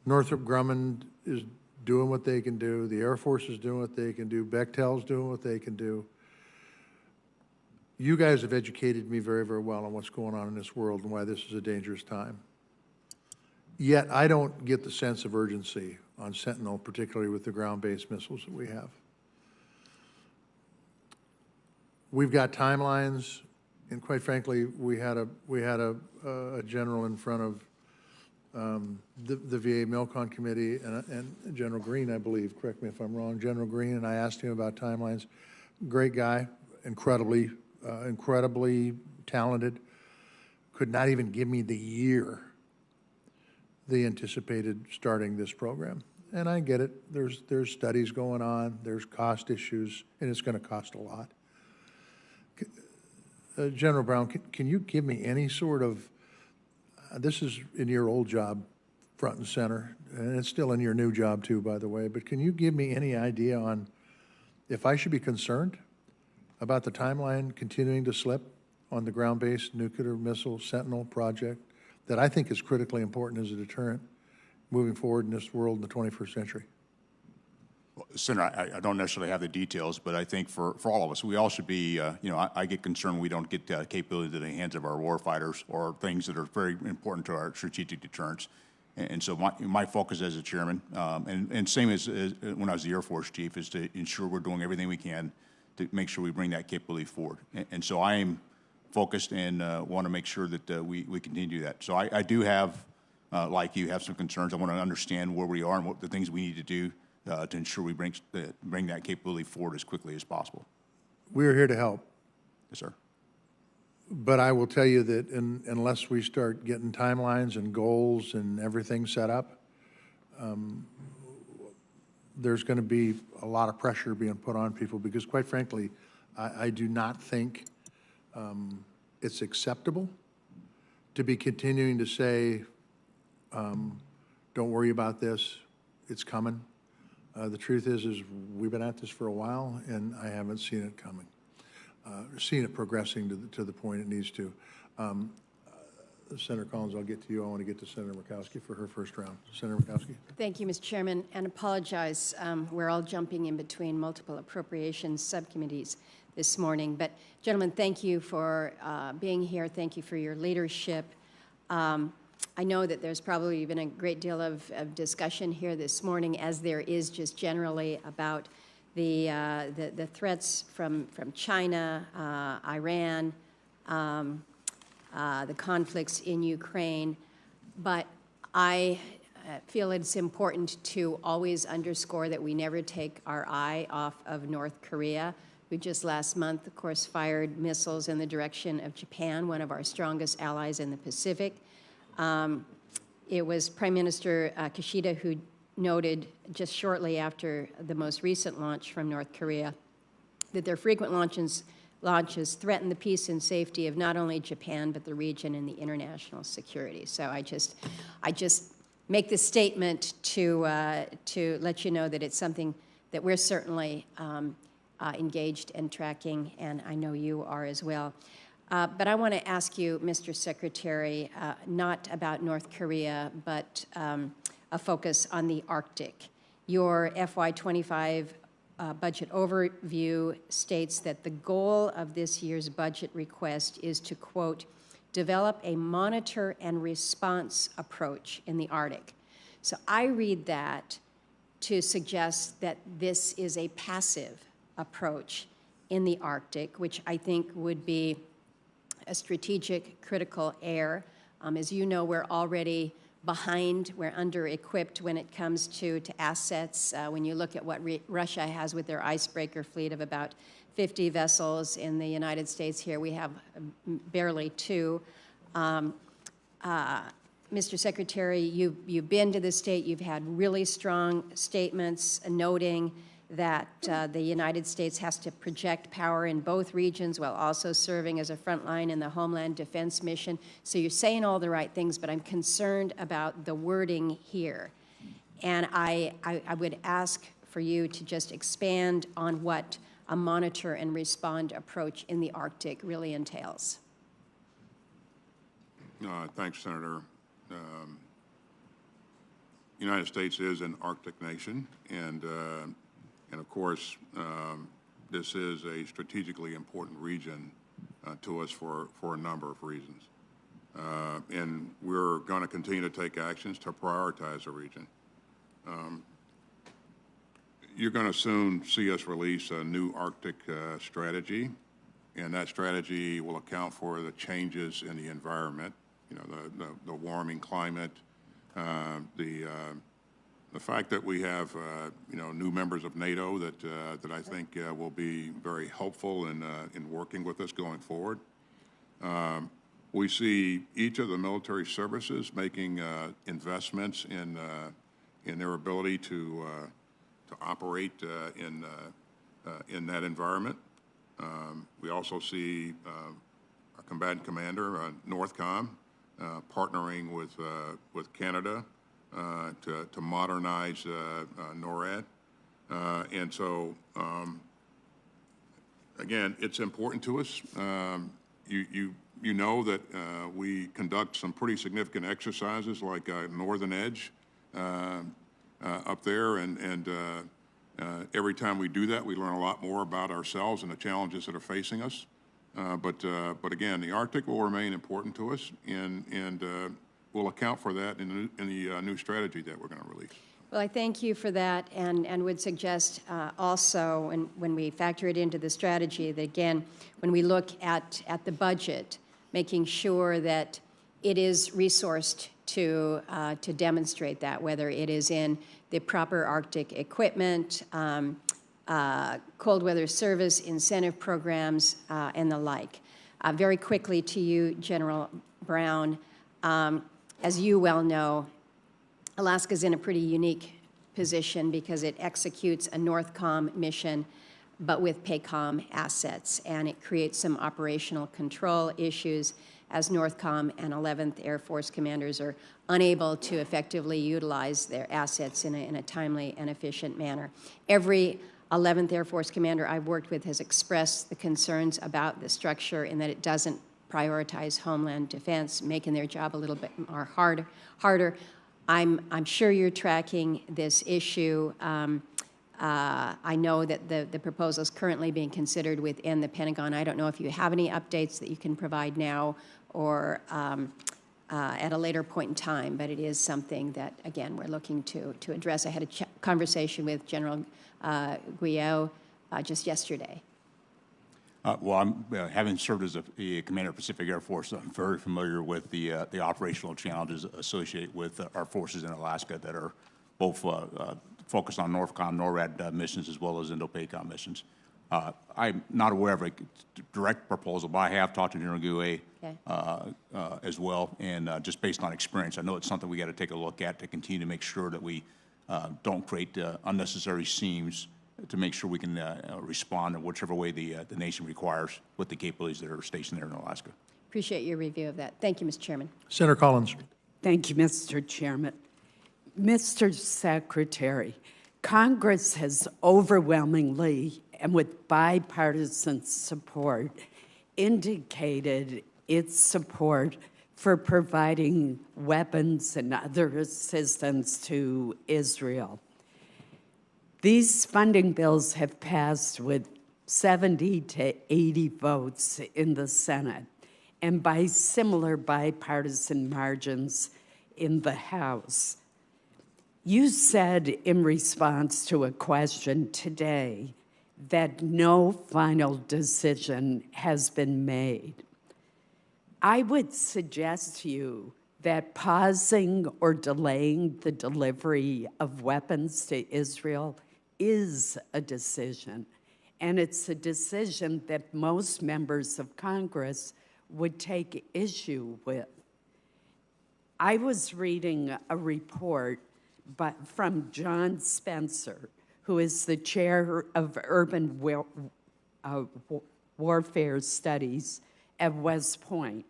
Northrop Grumman is doing what they can do. The Air Force is doing what they can do. Bechtel's doing what they can do. You guys have educated me very, very well on what's going on in this world and why this is a dangerous time. Yet I don't get the sense of urgency on Sentinel, particularly with the ground-based missiles that we have. We've got timelines, and quite frankly, we had a general in front of the VA Milcon Committee and General Green, I believe. Correct me if I'm wrong, General Green, and I asked him about timelines. Great guy, incredibly talented. Could not even give me the year they anticipated starting this program. And I get it. There's studies going on. There's cost issues, and it's going to cost a lot. General Brown, can you give me any sort of, this is in your old job, front and center, and it's still in your new job too, by the way, but can you give me any idea on if I should be concerned about the timeline continuing to slip on the ground-based nuclear missile Sentinel project that I think is critically important as a deterrent moving forward in this world in the 21st century? Well, Senator, I don't necessarily have the details, but I think for all of us, we all should be, you know, I get concerned we don't get capability to the hands of our warfighters or things that are very important to our strategic deterrence. And so my focus as a chairman, and same as when I was the Air Force chief, is to ensure we're doing everything we can to make sure we bring that capability forward. And so I am focused and want to make sure that we continue to do that. So I do have, like you, have some concerns. I want to understand where we are and what the things we need to do to ensure we bring that capability forward as quickly as possible. We're here to help. Yes, sir. But I will tell you that unless we start getting timelines and goals and everything set up, there's going to be a lot of pressure being put on people because, quite frankly, I do not think it's acceptable to be continuing to say, don't worry about this, it's coming. The truth is we've been at this for a while, and I haven't seen it coming. Seen it progressing to the point it needs to. Senator Collins, I'll get to you. I want to get to Senator Murkowski for her first round. Senator Murkowski. Thank you, Mr. Chairman, and apologize. We're all jumping in between multiple appropriations subcommittees this morning. But, gentlemen, thank you for being here. Thank you for your leadership. I know that there's probably been a great deal of discussion here this morning, as there is just generally about the threats from China, Iran, the conflicts in Ukraine. But I feel it's important to always underscore that we never take our eye off of North Korea, who just last month, of course, fired missiles in the direction of Japan, one of our strongest allies in the Pacific. It was Prime Minister Kishida who noted just shortly after the most recent launch from North Korea that their frequent launches threaten the peace and safety of not only Japan, but the region and the international security. So I just make this statement to let you know that it's something that we're certainly engaged in tracking, and I know you are as well. But I want to ask you, Mr. Secretary, not about North Korea, but a focus on the Arctic. Your FY25 budget overview states that the goal of this year's budget request is to, quote, develop a monitor and response approach in the Arctic. So I read that to suggest that this is a passive approach in the Arctic, which I think would be a strategic critical error. As you know, we're already behind, we're under-equipped when it comes to assets. When you look at what Russia has with their icebreaker fleet of about 50 vessels, in the United States here we have barely 2. Mr. Secretary, you've been to the state, you've had really strong statements noting that the United States has to project power in both regions while also serving as a front line in the Homeland Defense mission. So you're saying all the right things, but I'm concerned about the wording here. And I would ask for you to just expand on what a monitor and respond approach in the Arctic really entails. Thanks, Senator. United States is an Arctic nation, and of course, this is a strategically important region to us for a number of reasons. And we're going to continue to take actions to prioritize the region. You're going to soon see us release a new Arctic strategy, and that strategy will account for the changes in the environment, you know, the warming climate, the fact that we have, you know, new members of NATO that I think will be very helpful in working with us going forward. We see each of the military services making investments in their ability to operate in that environment. We also see our combatant commander, NORTHCOM, partnering with Canada to modernize NORAD. And so, again, it's important to us. You know that we conduct some pretty significant exercises like Northern Edge up there, and every time we do that, we learn a lot more about ourselves and the challenges that are facing us. But again, the Arctic will remain important to us, and we'll account for that in the new strategy that we're going to release. Well, I thank you for that, and would suggest also, when we factor it into the strategy, that again, when we look at the budget, making sure that it is resourced to demonstrate that, whether it is in the proper Arctic equipment, cold weather service, incentive programs, and the like. Very quickly to you, General Brown, as you well know, Alaska is in a pretty unique position because it executes a NORTHCOM mission, but with PACOM assets, and it creates some operational control issues as NORTHCOM and 11th Air Force commanders are unable to effectively utilize their assets in a timely and efficient manner. Every 11th Air Force commander I've worked with has expressed the concerns about the structure in that it doesn't prioritize homeland defense, making their job a little bit more harder. I'm sure you're tracking this issue. I know that the proposal is currently being considered within the Pentagon. I don't know if you have any updates that you can provide now or at a later point in time, but it is something that, again, we're looking to address. I had a conversation with General Guillot just yesterday. Well, I'm, having served as a commander of Pacific Air Force, I'm very familiar with the operational challenges associated with our forces in Alaska that are both focused on NORTHCOM, NORAD missions, as well as Indo-PACOM missions. I'm not aware of a direct proposal, but I have talked to General Gouet Okay. as well, and just based on experience, I know it's something we got to take a look at to continue to make sure that we don't create unnecessary seams, to make sure we can respond in whichever way the nation requires with the capabilities that are stationed there in Alaska. Appreciate your review of that. Thank you, Mr. Chairman. Senator Collins. Thank you, Mr. Chairman. Mr. Secretary, Congress has overwhelmingly and with bipartisan support indicated its support for providing weapons and other assistance to Israel. These funding bills have passed with 70 to 80 votes in the Senate and by similar bipartisan margins in the House. You said in response to a question today that no final decision has been made. I would suggest to you that pausing or delaying the delivery of weapons to Israel is a decision, and it's a decision that most members of Congress would take issue with. I was reading a report from John Spencer, who is the chair of urban warfare studies at West Point,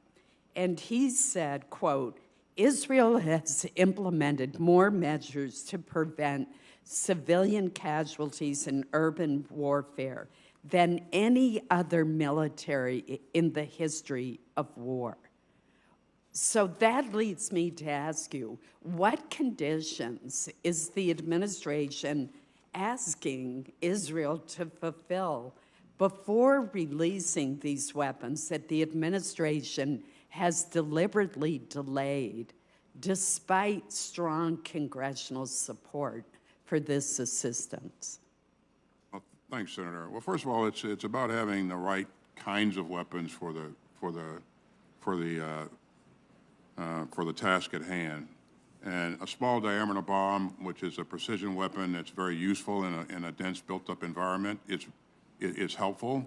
and he said, quote, Israel has implemented more measures to prevent civilian casualties in urban warfare than any other military in the history of war. So that leads me to ask you, what conditions is the administration asking Israel to fulfill before releasing these weapons that the administration has deliberately delayed despite strong congressional support for this assistance? Well, thanks, Senator. Well, first of all, it's about having the right kinds of weapons for the task at hand. And a small diameter bomb, which is a precision weapon that's very useful in a dense built-up environment, is helpful.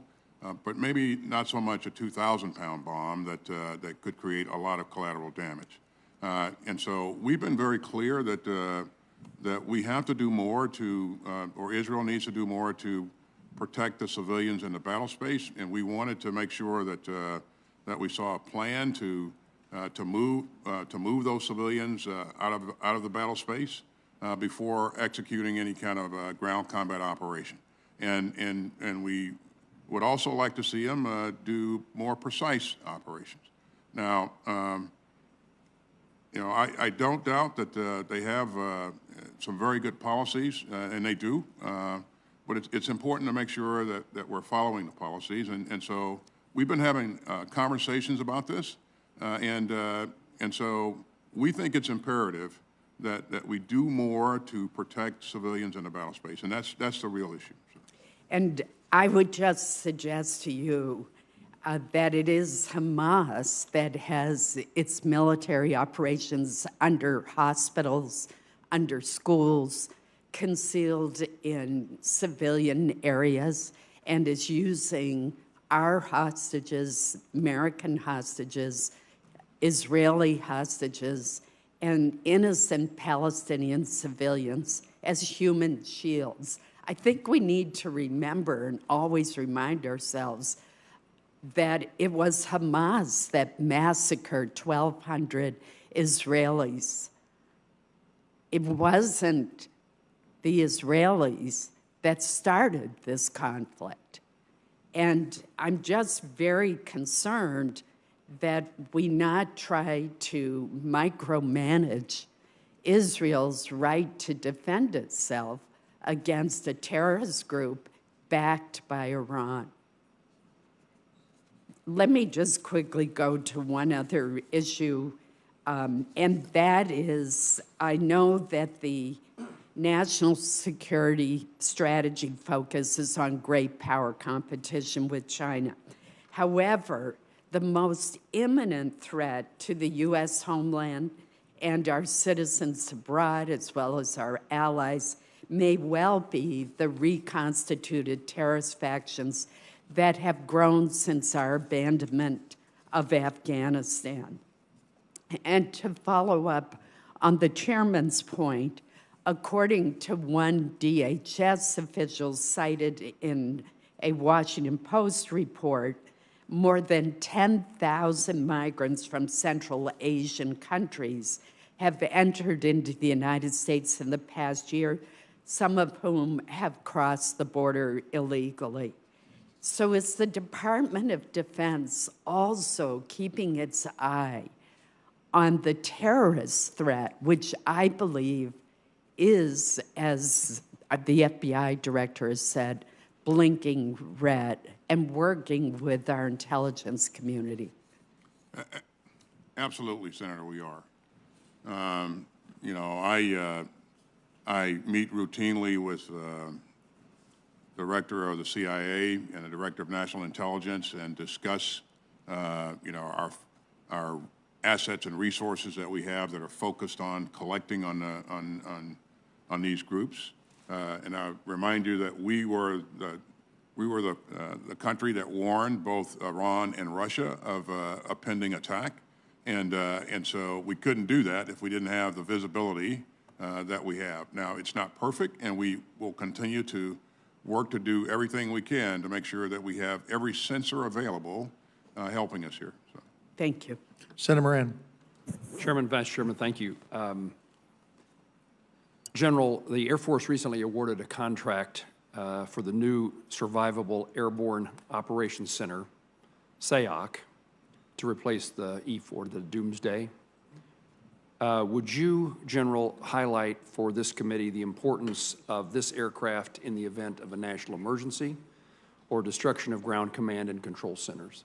But maybe not so much a 2,000-pound bomb that could create a lot of collateral damage. And so we've been very clear that we have to do more or Israel needs to do more to protect the civilians in the battle space. And we wanted to make sure that we saw a plan to move those civilians out of the battle space before executing any kind of ground combat operation. And we would also like to see them do more precise operations. Now, you know, I don't doubt that they have some very good policies, and they do, but it's important to make sure that we're following the policies. And so we've been having conversations about this, and so we think it's imperative that we do more to protect civilians in the battle space, and that's the real issue. So. And I would just suggest to you that it is Hamas that has its military operations under hospitals, under schools, concealed in civilian areas, and is using our hostages, American hostages, Israeli hostages, and innocent Palestinian civilians as human shields. I think we need to remember and always remind ourselves that it was Hamas that massacred 1,200 Israelis. It wasn't the Israelis that started this conflict. And I'm just very concerned that we not try to micromanage Israel's right to defend itself against a terrorist group backed by Iran. Let me just quickly go to one other issue, and that is, I know that the national security strategy focuses on great power competition with China. However, the most imminent threat to the U.S. homeland and our citizens abroad, as well as our allies, may well be the reconstituted terrorist factions that have grown since our abandonment of Afghanistan. And to follow up on the chairman's point, according to one DHS official cited in a Washington Post report, more than 10,000 migrants from Central Asian countries have entered into the United States in the past year, some of whom have crossed the border illegally. So is the Department of Defense also keeping its eye on the terrorist threat, which I believe is, as the FBI director has said, blinking red, and working with our intelligence community? Absolutely, Senator, we are. You know, I meet routinely with the director of the CIA and the director of national intelligence and discuss, you know, our assets and resources that we have that are focused on collecting on these groups. And I remind you that we were the country that warned both Iran and Russia of a pending attack, and so we couldn't do that if we didn't have the visibility that we have. Now, it's not perfect, and we will continue to work to do everything we can to make sure that we have every sensor available helping us here. So. Thank you. Senator Moran. Chairman, Vice Chairman, thank you. General, the Air Force recently awarded a contract for the new Survivable Airborne Operations Center, SAOC, to replace the E-4, the Doomsday. Would you, General, highlight for this committee the importance of this aircraft in the event of a national emergency or destruction of ground command and control centers?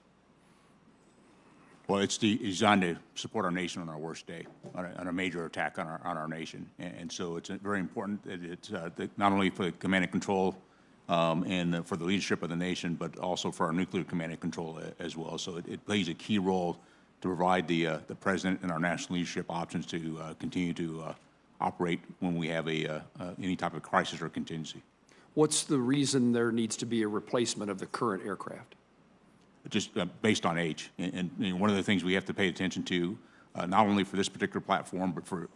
Well, it's designed to support our nation on our worst day, on a major attack on our nation. And so it's very important that it's not only for command and control and for the leadership of the nation, but also for our nuclear command and control as well. So it plays a key role to provide the president and our national leadership options to continue to operate when we have any type of crisis or contingency. What's the reason there needs to be a replacement of the current aircraft? Just based on age. And one of the things we have to pay attention to, not only for this particular platform, but for,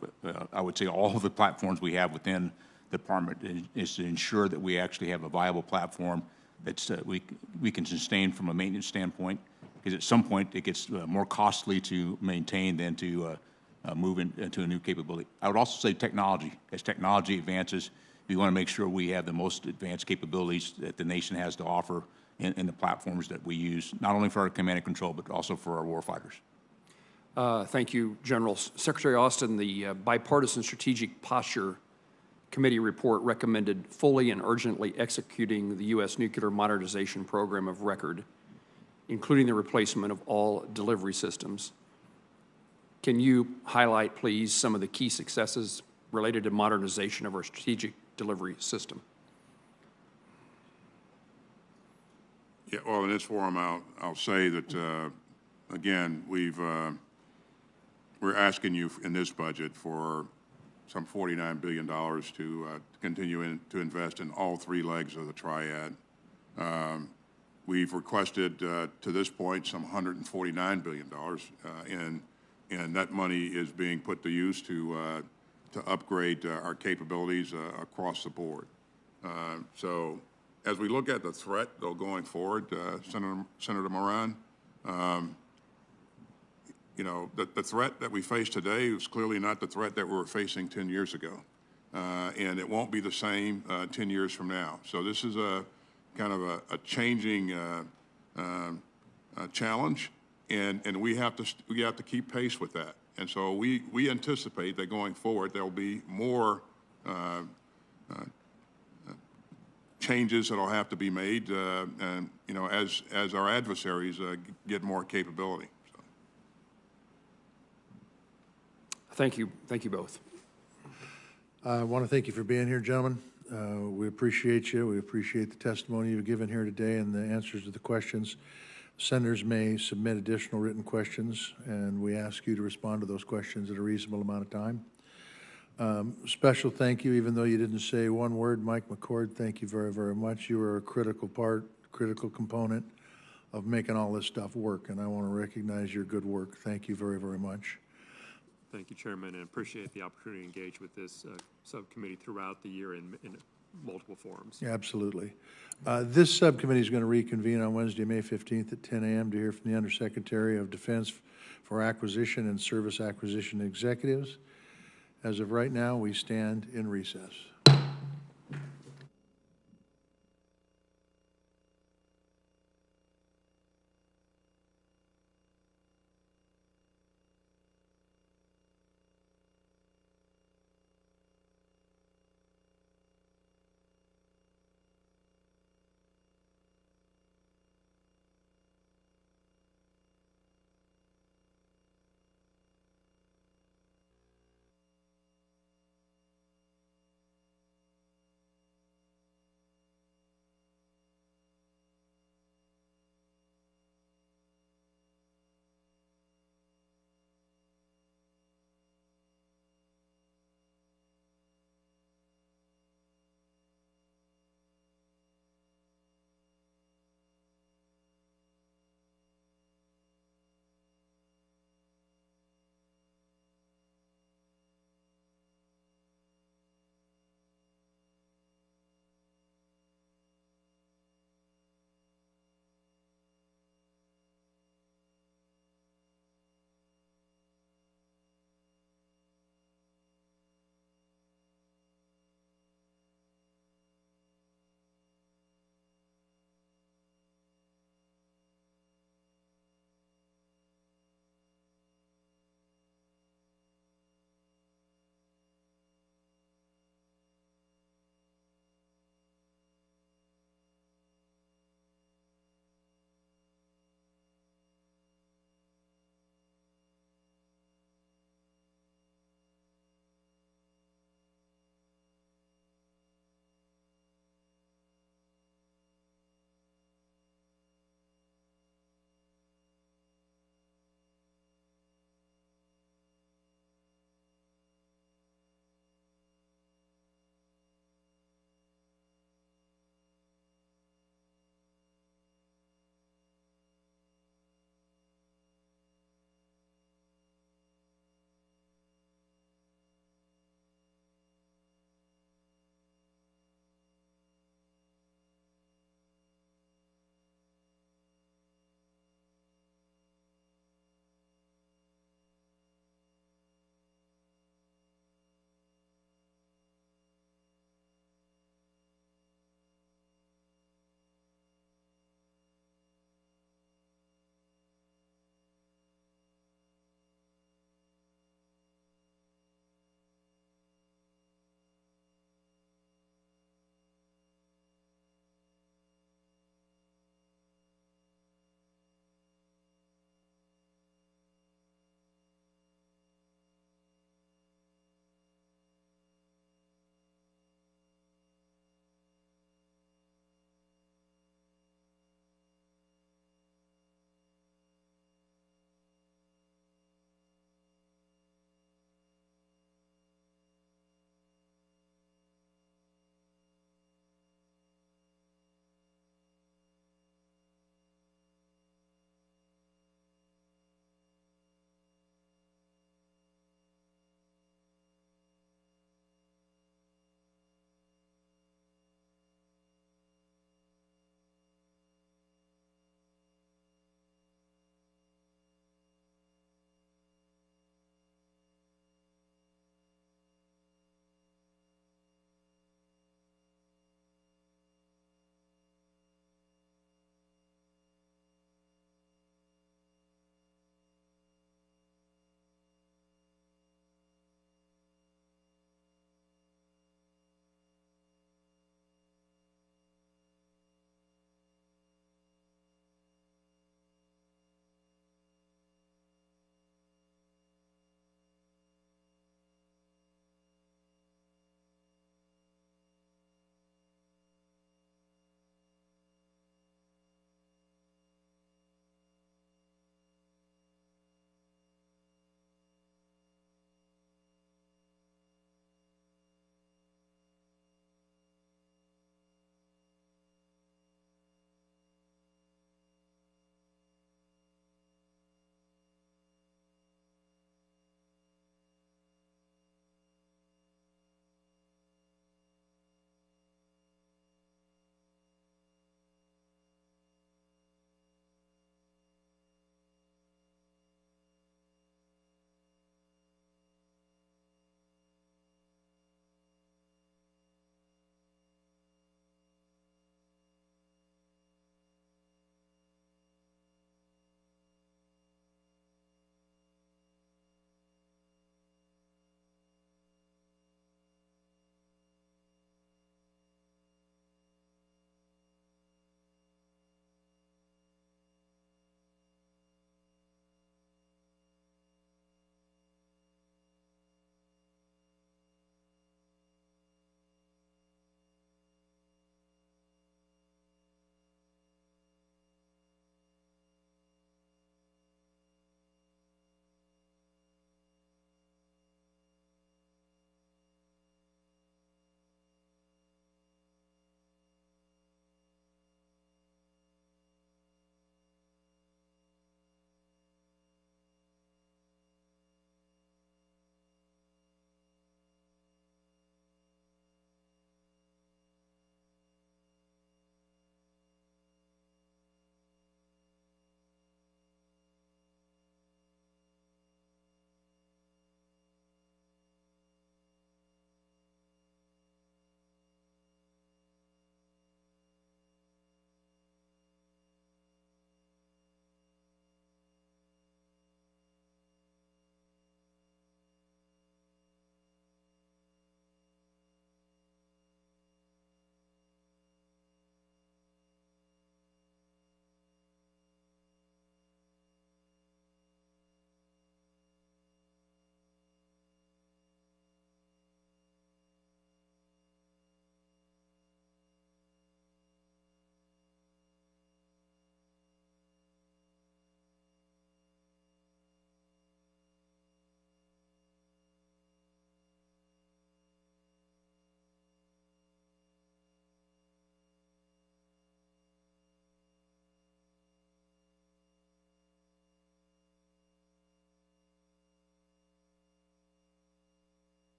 I would say, all of the platforms we have within the department, is to ensure that we actually have a viable platform that we can sustain from a maintenance standpoint, because at some point it gets more costly to maintain than to move into a new capability. I would also say technology. As technology advances, we want to make sure we have the most advanced capabilities that the nation has to offer in the platforms that we use, not only for our command and control, but also for our warfighters. Thank you, General. Secretary Austin, the Bipartisan Strategic Posture Committee report recommended fully and urgently executing the U.S. nuclear modernization program of record, including the replacement of all delivery systems. Can you highlight, please, some of the key successes related to modernization of our strategic delivery system? Yeah, well, in this forum, I'll say that, again, we're asking you in this budget for some $49 billion to continue to invest in all three legs of the triad. We've requested, to this point, some $149 billion, and that money is being put to use to upgrade our capabilities across the board. So, as we look at the threat, though, going forward, Senator Moran, you know, the threat that we face today is clearly not the threat that we were facing 10 years ago. And it won't be the same 10 years from now. So this is a kind of a changing challenge, and we have to keep pace with that. And so we anticipate that going forward there will be more changes that will have to be made, and you know, as our adversaries get more capability. So. Thank you both. I want to thank you for being here, gentlemen. We appreciate you. We appreciate the testimony you've given here today and the answers to the questions. Senators may submit additional written questions, and we ask you to respond to those questions in a reasonable amount of time. Special thank you, even though you didn't say one word, Mike McCord, thank you very, very much. You were a critical component of making all this stuff work, and I want to recognize your good work. Thank you very, very much. Thank you, Chairman, and appreciate the opportunity to engage with this subcommittee throughout the year in multiple forums. Yeah, absolutely. This subcommittee is going to reconvene on Wednesday, May 15th at 10 a.m. to hear from the Undersecretary of Defense for Acquisition and Service Acquisition Executives. As of right now, we stand in recess.